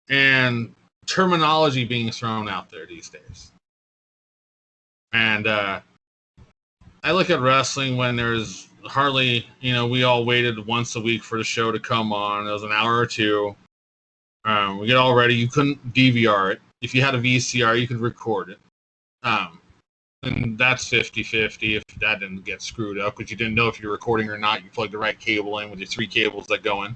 and terminology being thrown out there these days. And I look at wrestling when there's hardly, we all waited once a week for the show to come on. It was an hour or two. We get all ready. You couldn't DVR it. If you had a VCR, you could record it. And that's 50-50 if that didn't get screwed up because you didn't know if you're recording or not. You plug the right cable in with your 3 cables that go in.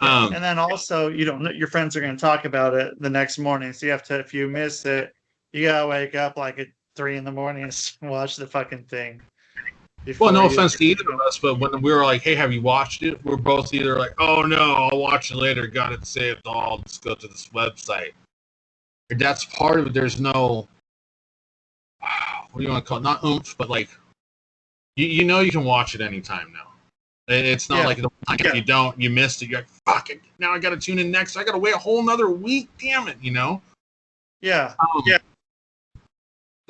And then also, you don't know, your friends are going to talk about it the next morning. So you have to, if you miss it, you got to wake up like at 3 a.m. and watch the fucking thing. Well, no offense to either of us, but when we were like, hey, have you watched it? We're both either like, oh, no, I'll watch it later. Got it saved. I'll just go to this website. That's part of it. There's no, what do you want to call it? Not oomph, but like, you can watch it anytime now. It's not like if you don't, you missed it. You're like, fuck it. Now I got to tune in next. I got to wait a whole nother week. Damn it, Yeah.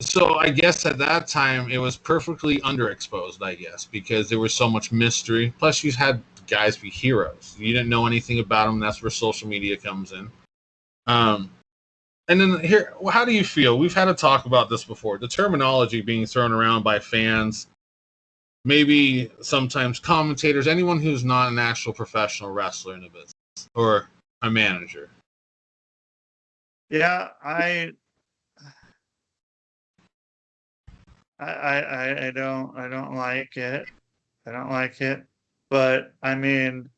So I guess at that time it was perfectly underexposed, I guess, because there was so much mystery. Plus, you had guys be heroes. You didn't know anything about them. That's where social media comes in. And then here, how do you feel? We've had a talk about this before. The terminology being thrown around by fans, maybe sometimes commentators, anyone who's not an actual professional wrestler in the business or a manager. Yeah, I don't like it. I don't like it. But I mean,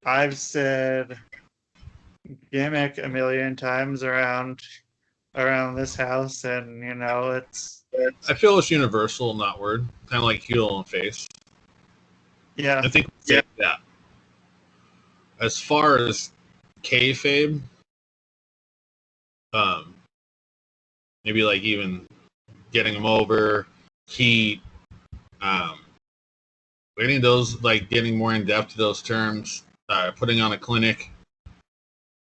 I've said gimmick a million times around this house, and it's I feel it's universal in that word, kind of like heel and face. Yeah, I think that. As far as kayfabe, maybe like even getting them over, heat, getting those, like getting more in depth to those terms, putting on a clinic,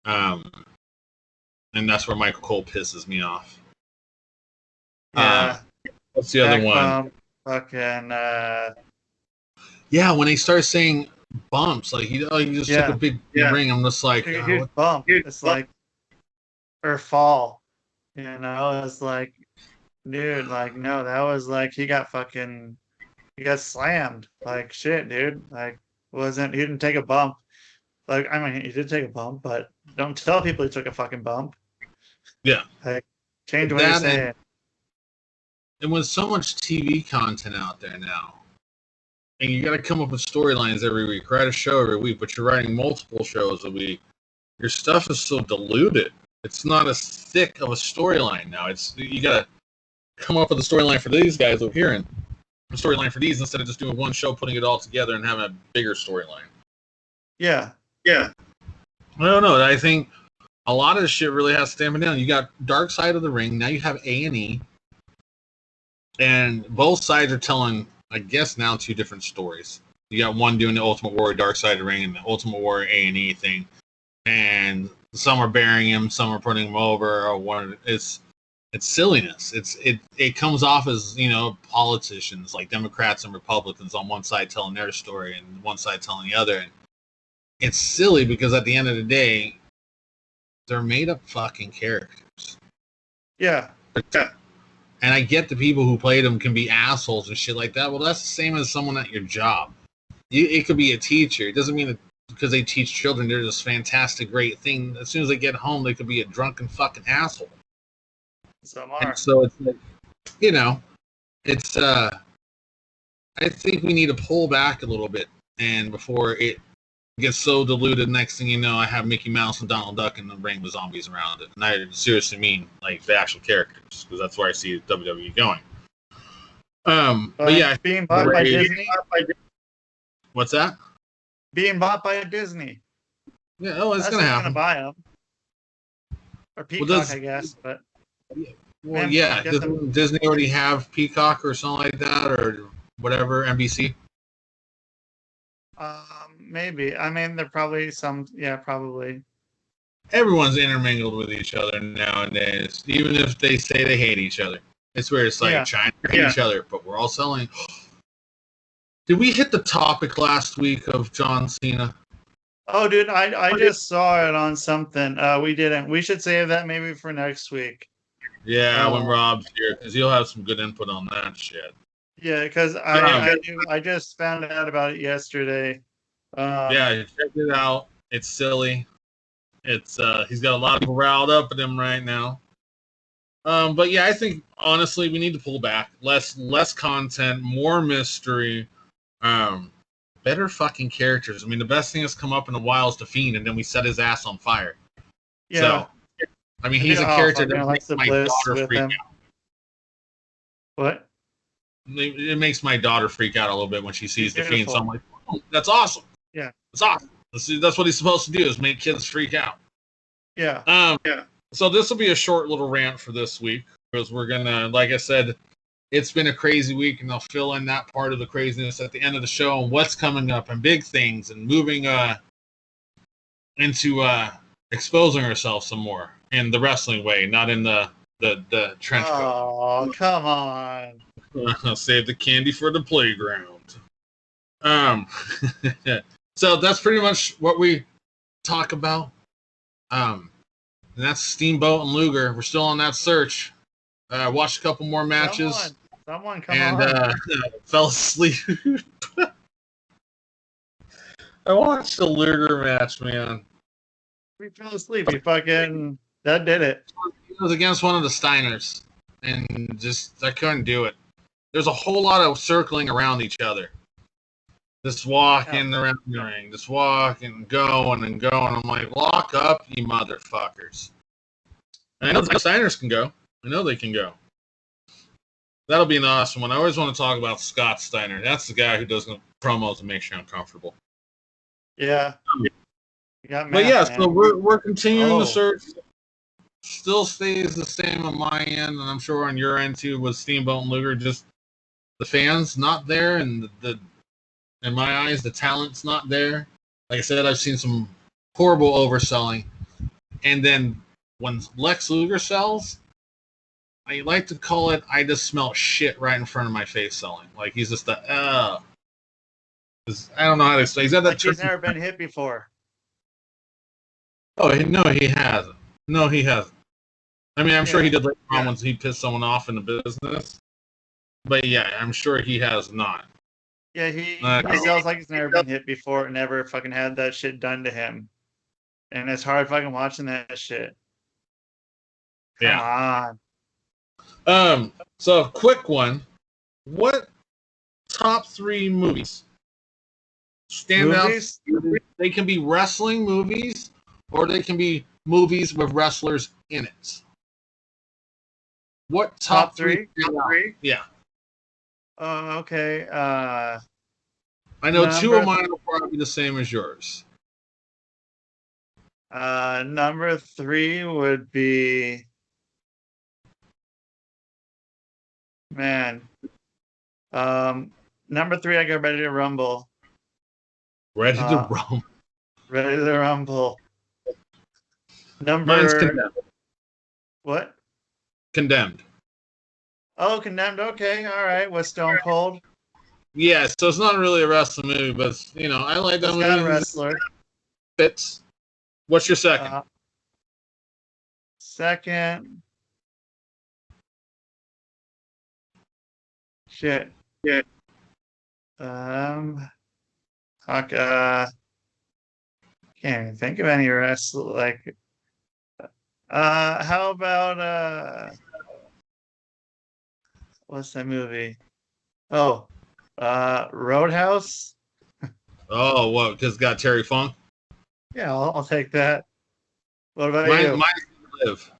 and that's where Michael Cole pisses me off. Yeah. What's the other one? Fucking. Yeah, when they start saying bumps, like he just took a big ring. I'm just like, huge bump. It's like, or fall. It's like, dude, like, no, that was like he got slammed. Like, shit, dude. Like, he didn't take a bump. Like, I mean, he did take a bump, but don't tell people he took a fucking bump. Yeah. Like, change what you're saying. And with so much TV content out there now, and you got to come up with storylines every week, write a show every week, but you're writing multiple shows a week, your stuff is so diluted. It's not as thick of a storyline now. You got to come up with a storyline for these guys over here and a storyline for these instead of just doing one show, putting it all together and having a bigger storyline. Yeah. I don't know. I think a lot of this shit really has to stamp down. You got Dark Side of the Ring. Now you have A&E. And both sides are telling, I guess now, 2 different stories. You got one doing the Ultimate Warrior Dark Side of the Ring and the Ultimate Warrior A&E thing. And some are burying him, some are putting him over, or one. It's silliness. It comes off as, politicians like Democrats and Republicans on one side telling their story and one side telling the other. And it's silly because at the end of the day, they're made up fucking characters. Yeah. And I get the people who played them can be assholes and shit like that. Well, that's the same as someone at your job. It could be a teacher. It doesn't mean because they teach children they're this fantastic, great thing. As soon as they get home, they could be a drunken fucking asshole. Some are. And so it's like, it's I think we need to pull back a little bit, and before it gets so diluted, next thing you know, I have Mickey Mouse and Donald Duck and the ring with zombies around it. And I seriously mean like the actual characters, because that's where I see WWE going. But yeah, being bought by Disney. What's that? Being bought by Disney. Yeah, it's gonna happen. Gonna buy them. Or Peacock, I guess, but. Well, yeah. Doesn't Disney already have Peacock or something like that, or whatever, NBC? Maybe. I mean, there probably some. Yeah, probably. Everyone's intermingled with each other nowadays, even if they say they hate each other. It's where it's like China hate each other, but we're all selling. Did we hit the topic last week of John Cena? Oh, dude, I just saw it on something. We didn't. We should save that maybe for next week. Yeah, when Rob's here, because he'll have some good input on that shit. Yeah, because I just found out about it yesterday. Yeah, check it out. It's silly. It's he's got a lot of riled up at him right now. But yeah, I think honestly we need to pull back. Less content, more mystery, better fucking characters. I mean, the best thing that's come up in a while is the Fiend, and then we set his ass on fire. Yeah. So, I mean, he's a character that makes my daughter freak out. What? It makes my daughter freak out a little bit when she sees the Fiend. So I'm like, oh, that's awesome. Yeah. It's awesome. That's what he's supposed to do, is make kids freak out. Yeah. So this will be a short little rant for this week, because we're gonna, like I said, it's been a crazy week, and I'll fill in that part of the craziness at the end of the show and what's coming up and big things and moving into exposing ourselves some more in the wrestling way, not in the trench coat. Oh, come on. I'll save the candy for the playground. So that's pretty much what we talk about. And that's Steamboat and Luger. We're still on that search. Watched a couple more matches. Someone come on. And fell asleep. I watched the Luger match, man. We fell asleep. That did it. It was against one of the Steiners. And just, I couldn't do it. There's a whole lot of circling around each other. Just walking around the ring. Just walking and going and going. I'm like, lock up, you motherfuckers. And I know the Steiners can go. I know they can go. That'll be an awesome one. I always want to talk about Scott Steiner. That's the guy who does the promos and makes you uncomfortable. Yeah. But yeah, so we're continuing the search. Still stays the same on my end, and I'm sure on your end too, with Steamboat and Luger. Just the fans not there, and in my eyes, the talent's not there. Like I said, I've seen some horrible overselling. And then when Lex Luger sells, I like to call it, I just smell shit right in front of my face selling. Like he's just I don't know how to explain. He's never been hit before. Oh, no, he hasn't. No, he hasn't. I mean, I'm sure he did later on once he pissed someone off in the business. But yeah, I'm sure he has not. Yeah, he sounds like he's never been hit before and never fucking had that shit done to him. And it's hard fucking watching that shit. Come on. So a quick one. What top 3 movies? Standouts. They can be wrestling movies, or they can be movies with wrestlers in it. What top 3? Yeah. Okay. I know 2 of mine will probably be the same as yours. Number 3 would be, man. Number 3, I go Ready to Rumble. Ready to Rumble. Ready to Rumble. Mine's Condemned. What? Condemned. Oh, Condemned. Okay, all right. With Stone Cold. Yeah, so it's not really a wrestling movie, but I like that movie. It's got a wrestler. Fits. What's your second? Second. Shit. Fuck. Can't even think of any wrestler like. How about what's that movie? Oh, Roadhouse. Oh, what? Because got Terry Funk. Yeah, I'll take that. What about Mine, you? mine live.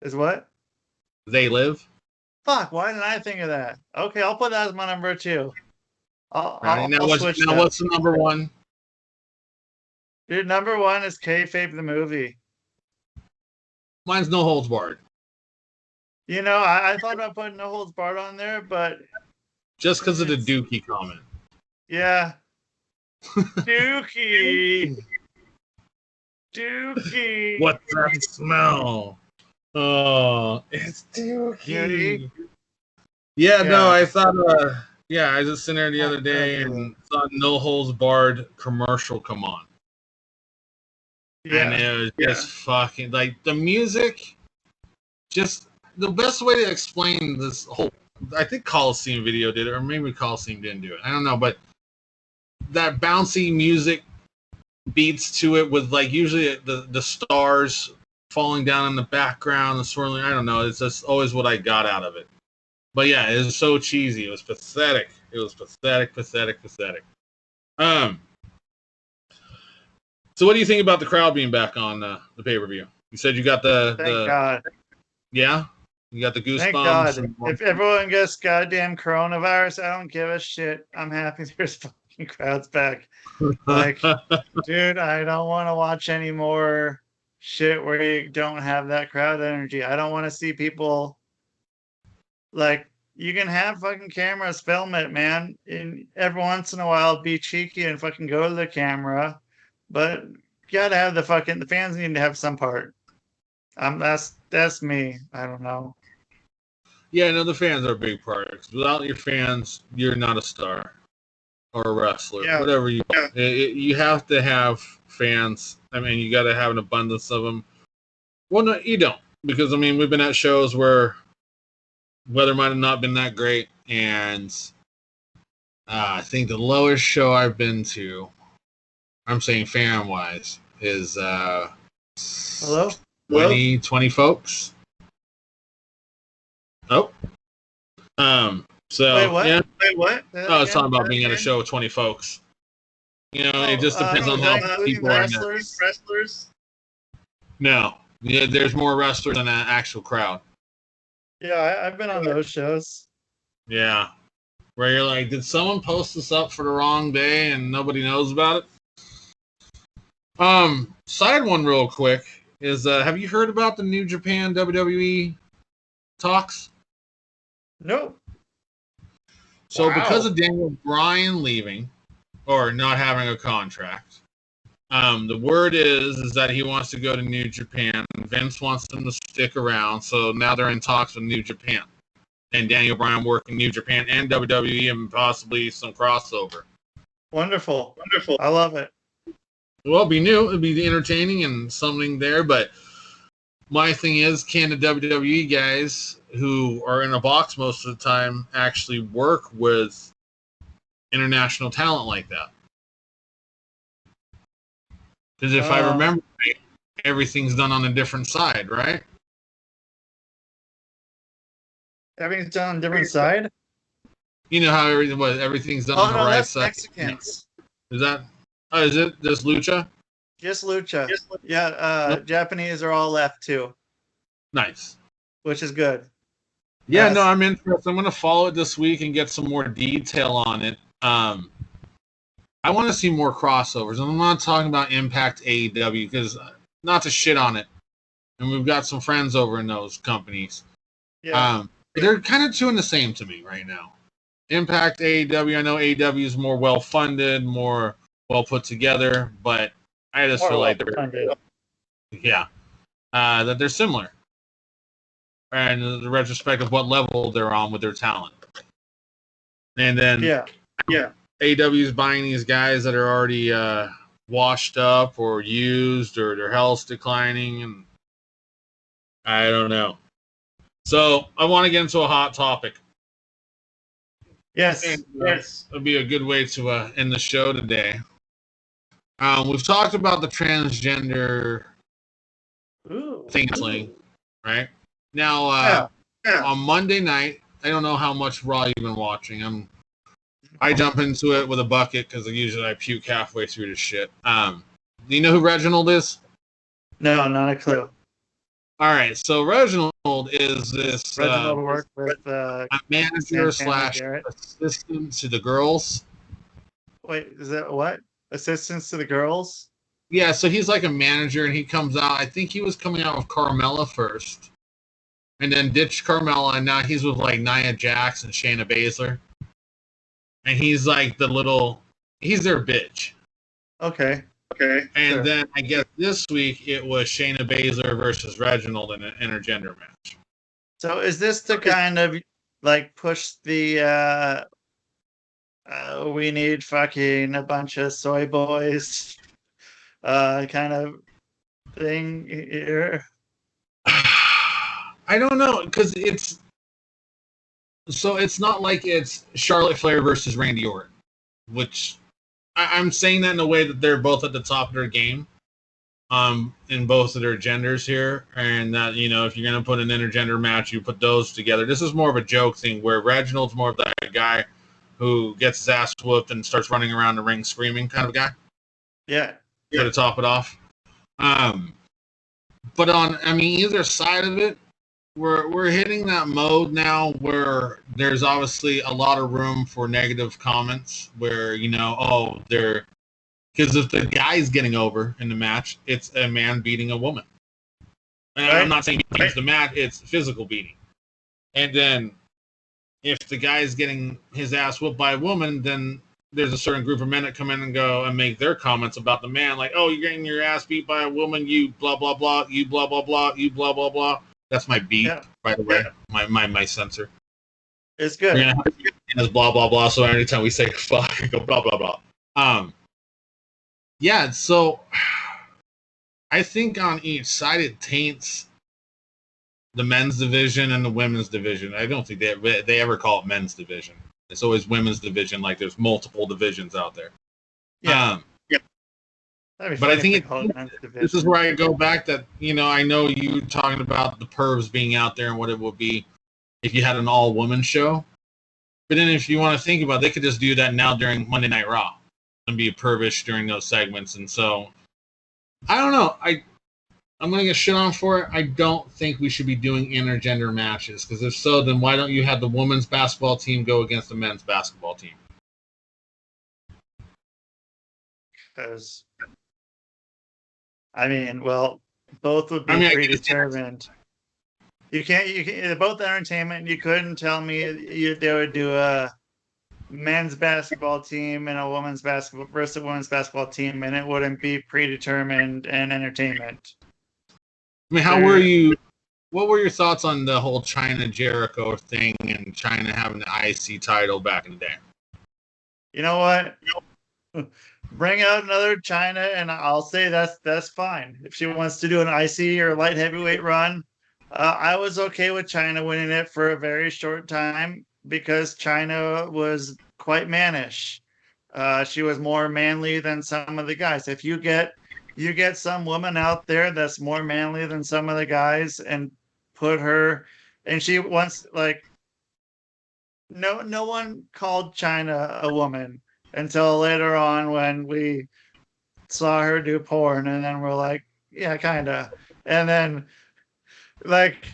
Is what? They live. Fuck, why didn't I think of that? Okay, I'll put that as my number two. I'll Right I'll, now, I'll switch that. what's the number one? Dude, number one is Kayfabe the movie. Mine's No Holds Barred. You know, I thought about putting No Holds Barred on there, but Just because of the it's Dookie comment. yeah. Dookie. Dookie. What's that smell? Oh, it's Cutie. Dookie. Yeah, no, Yeah. I thought, yeah, I was just sitting there the other day and saw No Holds Barred commercial come on. And Yeah. it was just fucking, like, the music, just the best way to explain this whole, I think Coliseum video did it, or maybe Coliseum didn't do it. I don't know, but that bouncy music beats to it with, like, usually the stars falling down in the background, the swirling, I don't know, it's just always what I got out of it. But yeah, it was so cheesy. It was pathetic. It was pathetic. So what do you think about the crowd being back on the pay-per-view? You said you got Thank the God. yeah? You got the goosebumps? Thank God. If everyone gets goddamn coronavirus, I don't give a shit. I'm happy there's fucking crowds back. Like, dude, I don't want to watch any more shit where you don't have that crowd energy. I don't want to see people like you can have fucking cameras film it, man. And every once in a while be cheeky and fucking go to the camera. But you gotta have the fans need to have some part. That's me. I don't know. Yeah, no, the fans are a big part. 'Cause without your fans, you're not a star or a wrestler, Yeah. whatever you. Yeah. You have to have fans. I mean, you got to have an abundance of them. Well, no, you don't, because I mean, we've been at shows where weather might have not been that great, and I think the lowest show I've been to, I'm saying fan wise, is Hello? 20 folks. Oh. So Wait, what? yeah. Wait, what? I was talking about being at a show with 20 folks. You know, it just depends on how people are. Wrestlers? No. Yeah, there's more wrestlers than an actual crowd. Yeah, I've been on those shows. Yeah. Where you're like, did someone post this up for the wrong day and nobody knows about it? Side one real quick is have you heard about the New Japan WWE talks? Nope. So because of Daniel Bryan leaving or not having a contract, the word is that he wants to go to New Japan. Vince wants him to stick around, so now they're in talks with New Japan. And Daniel Bryan working New Japan and WWE and possibly some crossover. Wonderful. I love it. Well, it'd be new. It'd be entertaining and something there. But my thing is, can the WWE guys who are in a box most of the time actually work with international talent like that? Because if I remember right, everything's done on a different side, right? Everything's done on a different side? You know how everything's done on the right side? Mexicans. Is that? Oh, is it just lucha? Just lucha. Yeah, nope. Japanese are all left too. Nice. Which is good. Yeah, no, I'm interested. I'm going to follow it this week and get some more detail on it. I want to see more crossovers. I'm not talking about Impact AEW because not to shit on it. And we've got some friends over in those companies. Yeah. They're kind of two in the same to me right now. Impact AEW, I know AEW is more well-funded, more well put together, but I just feel like that they're similar. And the retrospect of what level they're on with their talent. And then AEW is buying these guys that are already washed up or used or their health's declining, and I don't know. So I want to get into a hot topic. Yes. It'll be a good way to end the show today. We've talked about the transgender Ooh. thing, right? Now, on Monday night, I don't know how much Raw you've been watching. I jump into it with a bucket because usually I puke halfway through this shit. Do you know who Reginald is? No, not a clue. All right, so Reginald is this Reginald worked with manager Santana / Garrett. assistant to the girls. Wait, is that what? Assistants to the girls? Yeah, so he's like a manager, and he comes out. I think he was coming out with Carmella first, and then ditched Carmella, and now he's with like Nia Jax and Shayna Baszler, and he's like he's their bitch. Okay. And Sure. then I guess this week it was Shayna Baszler versus Reginald in an intergender match. So is this to kind of like push the we need fucking a bunch of soy boys kind of thing here? I don't know, because it's not like it's Charlotte Flair versus Randy Orton, which I'm saying that in a way that they're both at the top of their game, in both of their genders here, and that, you know, if you're gonna put an intergender match, you put those together. This is more of a joke thing where Reginald's more of that guy who gets his ass whooped and starts running around the ring screaming kind of guy. Yeah. To top it off. But either side of it, we're hitting that mode now where there's obviously a lot of room for negative comments where, you know, because if the guy's getting over in the match, it's a man beating a woman. And I'm not saying it's the match, it's physical beating. And then if the guy's getting his ass whooped by a woman, then there's a certain group of men that come in and go and make their comments about the man, like, oh, you're getting your ass beat by a woman, you blah, blah, blah, you blah, blah, blah, you blah, blah, blah. That's my beep, by the way, my censor. It's good. We're gonna have to blah, blah, blah, so anytime we say fuck, I go blah, blah, blah. Yeah, so I think on each side it taints the men's division and the women's division. I don't think they ever call it men's division. It's always women's division, like there's multiple divisions out there. Yeah. But I think this is where I go back that, you know, I know you talking about the pervs being out there and what it would be if you had an all-woman show. But then if you want to think about it, they could just do that now during Monday Night Raw and be pervish during those segments. And so, I don't know. I'm going to get shit on for it. I don't think we should be doing intergender matches, because if so, then why don't you have the women's basketball team go against the men's basketball team? Because, I mean, well, both would be predetermined. You can't, both entertainment. You couldn't tell me they would do a men's basketball team and a women's basketball versus a women's basketball team, and it wouldn't be predetermined and entertainment. I mean, what were your thoughts on the whole China Jericho thing and China having the IC title back in the day? You know what? Bring out another China, and I'll say that's fine. If she wants to do an IC or light heavyweight run, I was okay with China winning it for a very short time because China was quite mannish. She was more manly than some of the guys. If you get some woman out there that's more manly than some of the guys and put her, and she wants, like, no one called China a woman until later on when we saw her do porn, and then we're like, yeah, kinda. And then, like,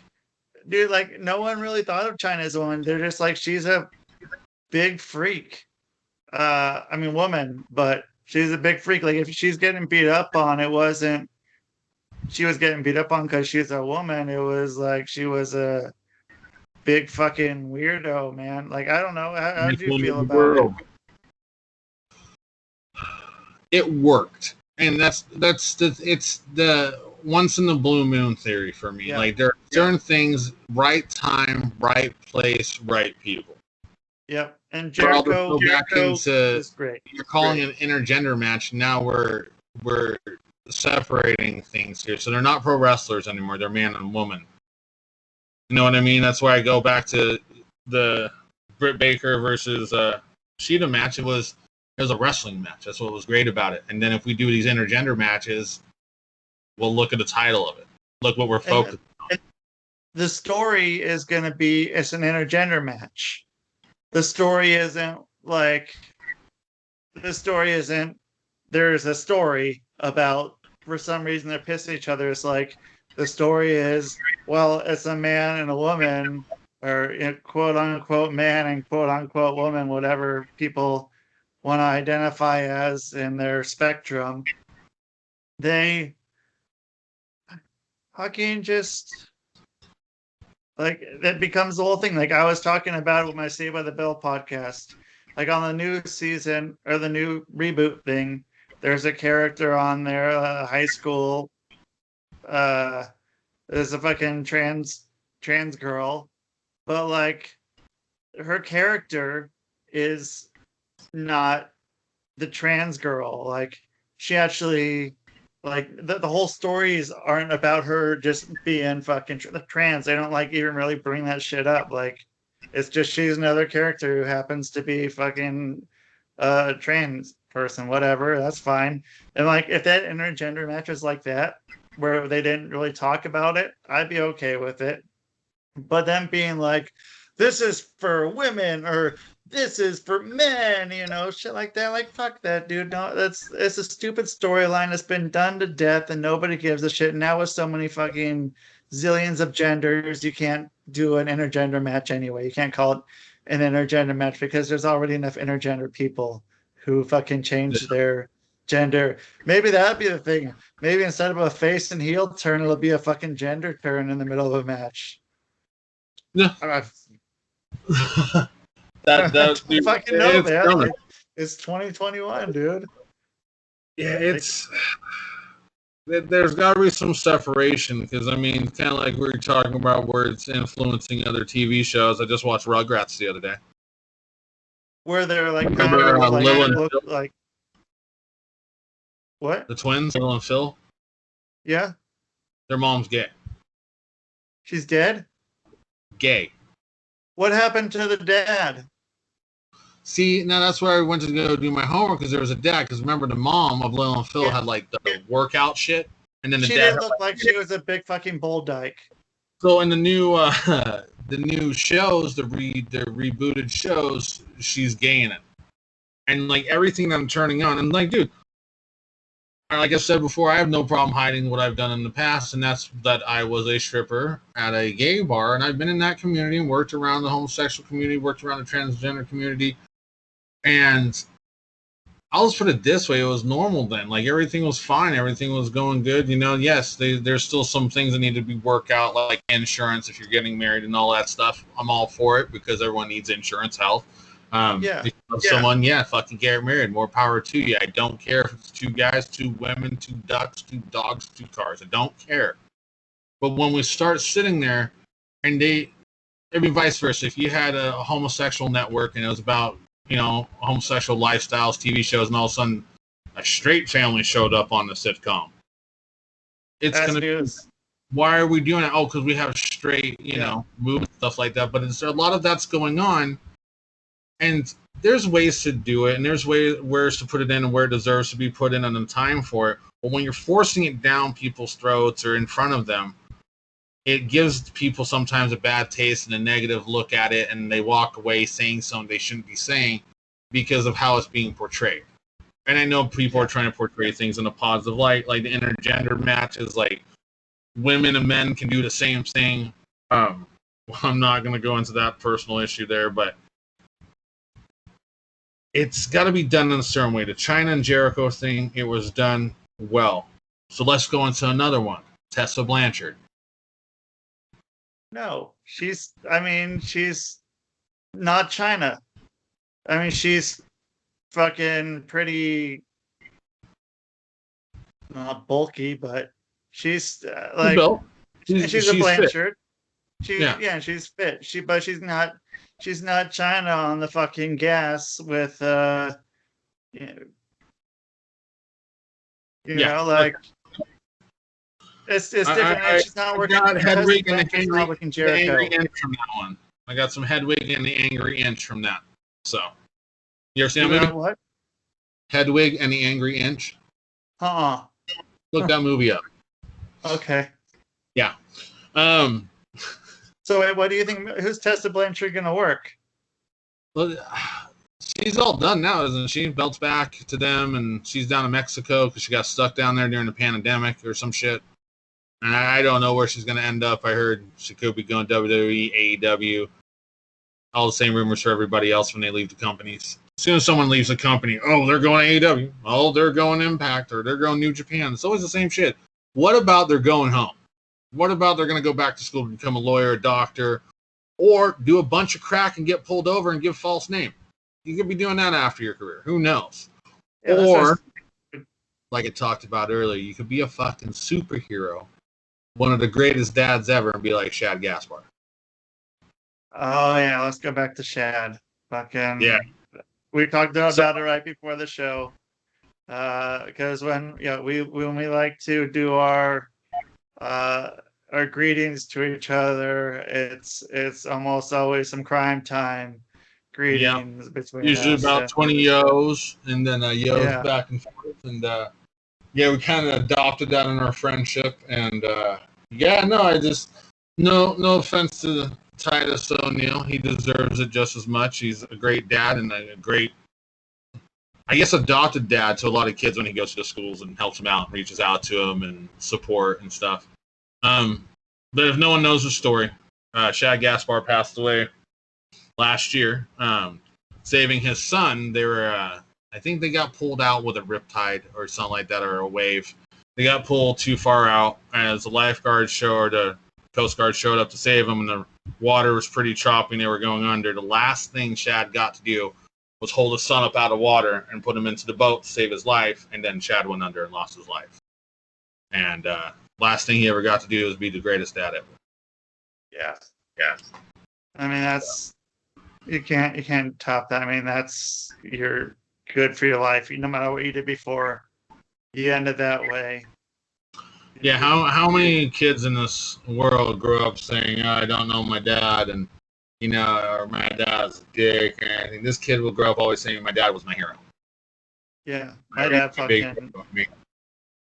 dude, like, no one really thought of China as a woman. They're just like, she's a big freak. I mean, woman, but she's a big freak. Like, if she's getting beat up on, it wasn't she was getting beat up on because she's a woman. It was like she was a big fucking weirdo, man. Like, I don't know. How do you feel about it? It worked, and it's the once in the blue moon theory for me. Yeah. Like, there are certain things, right time, right place, right people. Yep. And Jericho is great. You're calling an intergender match. Now we're separating things here. So they're not pro wrestlers anymore. They're man and woman. You know what I mean? That's why I go back to the Britt Baker versus Shida match. It was It was a wrestling match. That's what was great about it. And then if we do these intergender matches, we'll look at the title of it. Look what we're focused on. The story is going to be, it's an intergender match. The story isn't there's a story about, for some reason they're pissing each other. It's like, the story is, well, it's a man and a woman, or quote unquote man and quote unquote woman, whatever people want to identify as in their spectrum. They fucking just, like, that becomes the whole thing. Like I was talking about with my Saved by the Bell podcast. Like on the new season or the new reboot thing, there's a character on there, high school. There's a fucking trans girl, but like her character is not the trans girl. Like she actually, like the whole stories aren't about her just being fucking trans. They don't like even really bring that shit up. Like it's just she's another character who happens to be fucking trans person, whatever. That's fine. And like if that intergender match is like that, where they didn't really talk about it, I'd be okay with it. But them being like, this is for women or this is for men, shit like that. Like, fuck that, dude. No, it's a stupid storyline that's been done to death and nobody gives a shit. Now with so many fucking zillions of genders, you can't do an intergender match anyway. You can't call it an intergender match because there's already enough intergender people who fucking change their gender. Maybe that'd be the thing. Maybe instead of a face and heel turn, it'll be a fucking gender turn in the middle of a match. Yeah. That dude, fucking know that. Like, it's 2021, dude. Yeah, there's got to be some separation because I mean, kind of like we were talking about where it's influencing other TV shows. I just watched Rugrats the other day. Where they're like, remember Lil and Phil? Like what? The twins, Lil and Phil? Yeah. Their mom's gay. She's dead? Gay. What happened to the dad? See, now that's where I went to go do my homework because there was a dad. Because remember, the mom of Lil and Phil had like the workout shit, and then the dad didn't look like she was a big fucking bull dyke. So in the new shows, the rebooted shows, she's gay in it, and like everything that I'm turning on, and like, dude, like I said before, I have no problem hiding what I've done in the past, and that's that I was a stripper at a gay bar, and I've been in that community and worked around the homosexual community, worked around the transgender community, and I'll just put it this way, it was normal then. Like, everything was fine, everything was going good, yes, there's still some things that need to be worked out, like insurance, if you're getting married and all that stuff. I'm all for it, because everyone needs insurance, health. Someone, fucking get married. More power to you. I don't care if it's 2 guys, 2 women, 2 ducks, 2 dogs, 2 cars. I don't care. But when we start sitting there, and vice versa. If you had a homosexual network and it was about, homosexual lifestyles, TV shows, and all of a sudden a straight family showed up on the sitcom, it's gonna be, why are we doing it? Oh, because we have straight, movement, stuff like that. But a lot of that's going on. And there's ways to do it, and there's where to put it in and where it deserves to be put in and the time for it. But when you're forcing it down people's throats or in front of them, it gives people sometimes a bad taste and a negative look at it, and they walk away saying something they shouldn't be saying because of how it's being portrayed. And I know people are trying to portray things in a positive light, like the intergender matches, like women and men can do the same thing. I'm not going to go into that personal issue there, but it's got to be done in a certain way. The China and Jericho thing, it was done well. So let's go into another one. Tessa Blanchard. No, she's not China. I mean, she's fucking pretty, not bulky, but she's like, she's a Blanchard. She's fit. But she's not China on the fucking gas with it's different. She's not working. Hedwig and the not working Jericho. Angry inch from that one. I got some Hedwig and the angry inch from that. So you ever seen that movie? What? Hedwig and the Angry Inch. Uh-uh. Look that movie up. Okay. Yeah. So wait, what do you think? Who's Tessa Blanchard gonna work? Well, she's all done now, isn't she? Belts back to them, and she's down in Mexico because she got stuck down there during the pandemic or some shit. And I don't know where she's going to end up. I heard she could be going WWE, AEW. All the same rumors for everybody else when they leave the companies. As soon as someone leaves a company, oh, they're going AEW. Oh, they're going Impact, or they're going New Japan. It's always the same shit. What about they're going home? What about they're going to go back to school to become a lawyer, a doctor, or do a bunch of crack and get pulled over and give false name? You could be doing that after your career. Who knows? Yeah, or, like I talked about earlier, you could be a fucking superhero, one of the greatest dads ever, and be like Shad Gaspar. Oh, yeah, let's go back to Shad. Fucking, yeah. We talked about it right before the show. Because when we like to do our greetings to each other, it's almost always some crime time greetings between usually us. About 20 yos, and then yos back and forth, and we kind of adopted that in our friendship, and I just no offense to Titus O'Neil, he deserves it just as much. He's a great dad and a great, I guess, adopted dad to a lot of kids when he goes to the schools and helps them out and reaches out to them and support and stuff. But if no one knows the story, Shad Gaspar passed away last year, saving his son. They were, I think they got pulled out with a riptide or something like that, or a wave. They got pulled too far out as the lifeguards the Coast Guard showed up to save them, and the water was pretty choppy and they were going under. The last thing Shad got to do was hold his son up out of water and put him into the boat to save his life, and then Shad went under and lost his life. And last thing he ever got to do was be the greatest dad ever. Yeah. I mean, that's you can't top that. I mean, you're good for your life. No matter what you did before, you ended that way. Yeah, how many kids in this world grew up saying, I don't know my dad, and or my dad's a dick, and anything. This kid will grow up always saying my dad was my hero. Yeah, my dad fucking.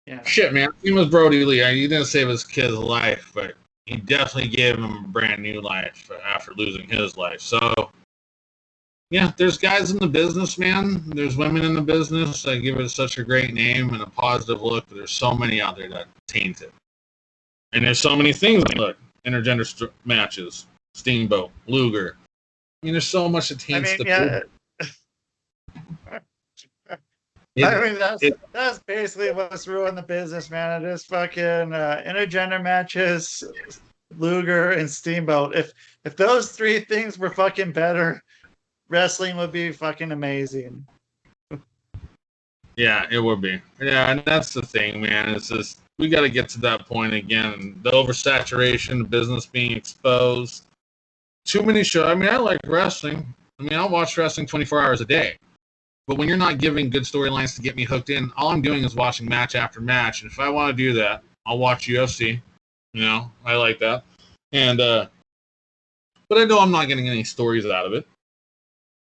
Yeah. Shit, man. He was Brody Lee. He didn't save his kid's life, but he definitely gave him a brand new life after losing his life. So, yeah, there's guys in the business, man. There's women in the business that give it such a great name and a positive look, but there's so many out there that taint it. And there's so many things that look. Intergender matches, Steamboat, Luger. I mean, there's so much that taints the that's basically what's ruined the business, man. It is fucking intergender matches, Luger, and Steamboat. If those three things were fucking better, wrestling would be fucking amazing. Yeah, it would be. Yeah, and that's the thing, man. It's just we got to get to that point again. The oversaturation, the business being exposed. Too many shows. I mean, I like wrestling. I mean, I'll watch wrestling 24 hours a day. But when you're not giving good storylines to get me hooked in, all I'm doing is watching match after match. And if I want to do that, I'll watch UFC. I like that. And but I know I'm not getting any stories out of it.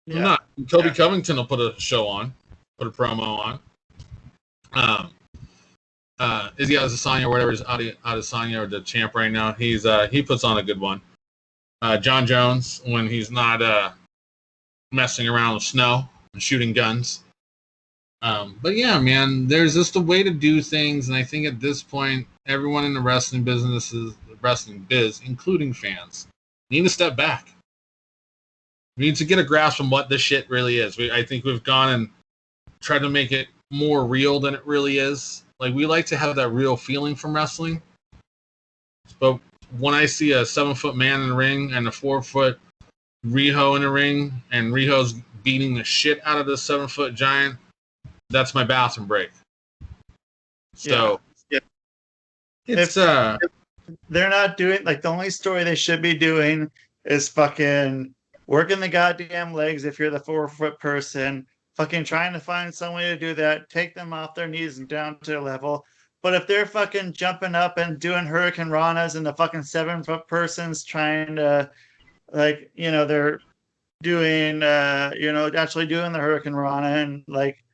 Yeah. I'm not. Kobe Covington will put a show on, put a promo on. Izzy Adesanya or whatever is Adesanya or the champ right now. He puts on a good one. John Jones when he's not messing around with snow and shooting guns. But yeah, man, there's just a way to do things, and I think at this point, everyone in the wrestling biz, including fans, need to step back. We need to get a grasp on what this shit really is. I think we've gone and tried to make it more real than it really is. Like, we like to have that real feeling from wrestling. But when I see a 7-foot man in the ring and a 4-foot Riho in the ring, and Riho's beating the shit out of this 7-foot giant, that's my bathroom break. So, it's they're not doing, like, the only story they should be doing is fucking working the goddamn legs if you're the 4-foot person, fucking trying to find some way to do that, take them off their knees and down to their level. But if they're fucking jumping up and doing Hurricane Ranas and the fucking 7-foot person's trying to, like, they're doing, actually doing the Hurricane Rana and, like,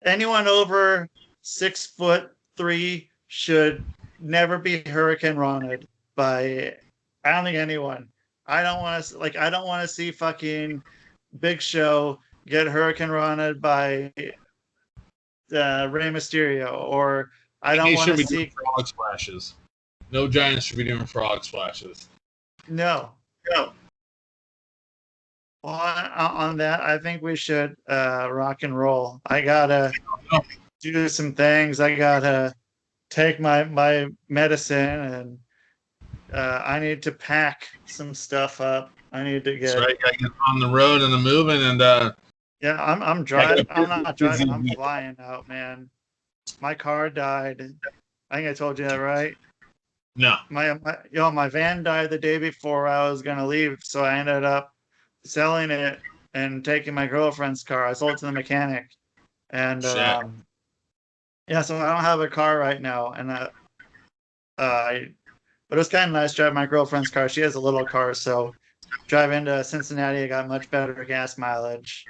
anyone over 6'3" should never be Hurricane Rona'd by, I don't think anyone. I don't want to I don't want to see fucking Big Show get Hurricane Rona'd by Rey Mysterio, or I don't He want should to be doing see frog splashes. No giant should be doing frog splashes. no. Well, on that, I think we should rock and roll. I gotta do some things. I gotta take my medicine, and I need to pack some stuff up. I need to That's get. right. Gotta get on the road and the moving, and Yeah, I'm driving. I'm not driving. I'm flying out, man. My car died. I think I told you that, right? No. My van died the day before I was gonna leave, so I ended up selling it and taking my girlfriend's car. I sold it to the mechanic, and yeah, so I don't have a car right now, and but it was kind of nice driving my girlfriend's car. She has a little car, so driving to Cincinnati, I got much better gas mileage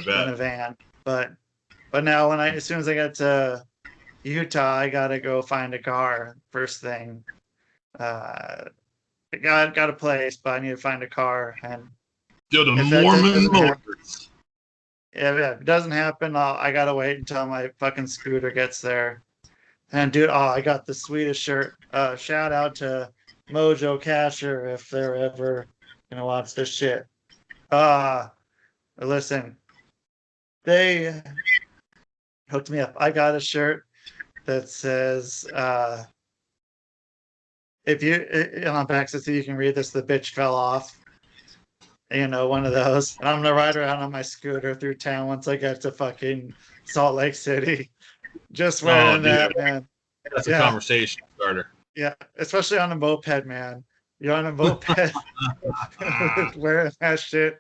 than a van. But now as soon as I get to Utah, I gotta go find a car first thing. I got a place, but I need to find a car, and Yo, the if that Mormon doesn't happen, Motors. if it doesn't happen, I gotta wait until my fucking scooter gets there. And dude, I got the sweetest shirt. Shout out to Mojo Casher if they're ever gonna watch this shit. Listen, they hooked me up. I got a shirt that says, if you on back so you can read this, the bitch fell off. You know, one of those. And I'm gonna ride around on my scooter through town once I get to fucking Salt Lake City. Just wearing that, man. That's a conversation starter. Yeah, especially on a moped, man. You're on a moped wearing that shit.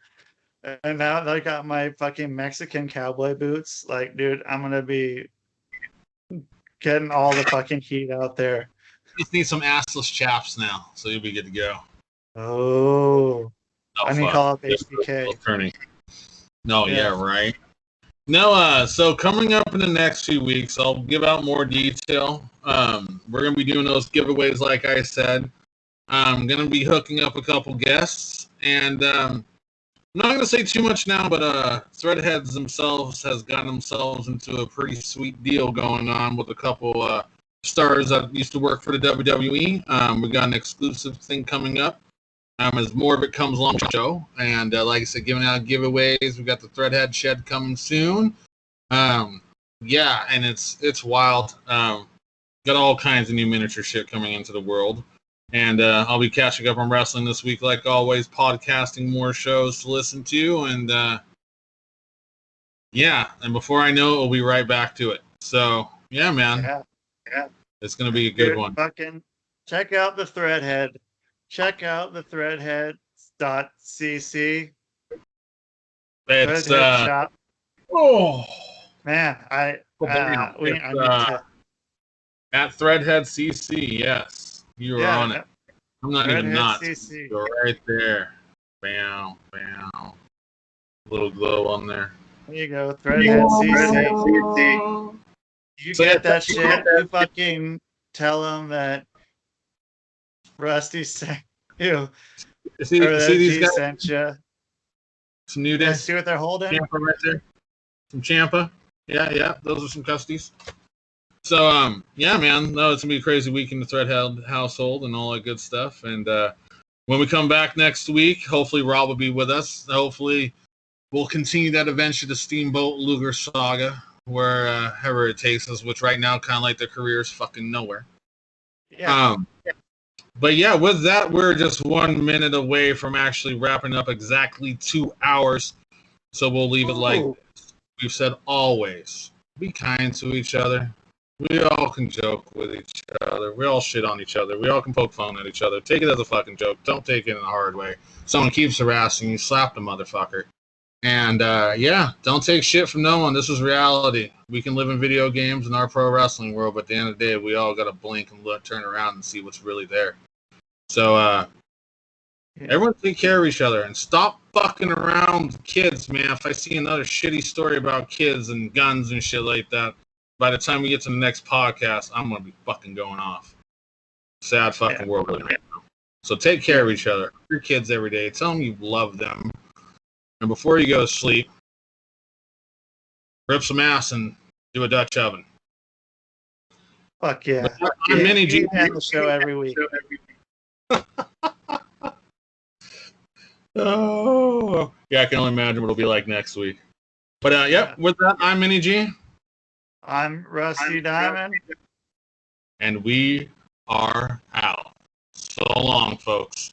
And now I got my fucking Mexican cowboy boots. Like, dude, I'm gonna be getting all the fucking heat out there. You just need some assless chaps now, so you'll be good to go. Oh, I need to call up HBK. No, yeah, right. No, so coming up in the next few weeks, I'll give out more detail. We're gonna be doing those giveaways, like I said. I'm gonna be hooking up a couple guests, and I'm not gonna say too much now, but Threadheads themselves has gotten themselves into a pretty sweet deal going on with a couple stars that used to work for the WWE. We got an exclusive thing coming up. As more of it comes along the show, and like I said, giving out giveaways. We got the Threadhead Shed coming soon. Yeah, and it's wild. Got all kinds of new miniature shit coming into the world, and I'll be catching up on wrestling this week, like always. Podcasting more shows to listen to, and yeah, and before I know it, we'll be right back to it. So yeah, man, yeah, it's gonna be a good one. Fucking check out the Threadhead. Check out the threadhead.cc. It's shop. Oh man, we need to at Threadhead CC. Yes, you were on it. I'm not Threadhead even not. CC. You're right there. Bam, bam. Little glow on there. There you go, Threadhead CC. You so get that shit. You fucking tell them that Rusty sent you. See these guys? Sent you. Some new days. See what they're holding? Champa right there. Some Champa. Yeah. Those are some custies. So, yeah, man. No, it's gonna be a crazy week in the Threadhead household and all that good stuff. And when we come back next week, hopefully Rob will be with us. Hopefully, we'll continue that adventure, the Steamboat Luger saga, wherever it takes us. Which right now, kind of like their careers, fucking nowhere. Yeah. But yeah, with that, we're just 1 minute away from actually wrapping up exactly 2 hours. So we'll leave it like this. We've said always, be kind to each other. We all can joke with each other. We all shit on each other. We all can poke fun at each other. Take it as a fucking joke. Don't take it in a hard way. Someone keeps harassing you, slap the motherfucker. And yeah, don't take shit from no one. This is reality. We can live in video games in our pro wrestling world, but at the end of the day, we all got to blink and turn around and see what's really there. So Everyone take care of each other and stop fucking around with kids, man. If I see another shitty story about kids and guns and shit like that, by the time we get to the next podcast, I'm gonna be fucking going off. Sad fucking world we're in right now. So take care of each other. Hug your kids every day. Tell them you love them. And before you go to sleep, rip some ass and do a Dutch oven. Fuck yeah. I'm Mini G. On the show every week. Oh, yeah, I can only imagine what it'll be like next week. But yep, with that, I'm Mini G. I'm Rusty Diamond. And we are out. So long, folks.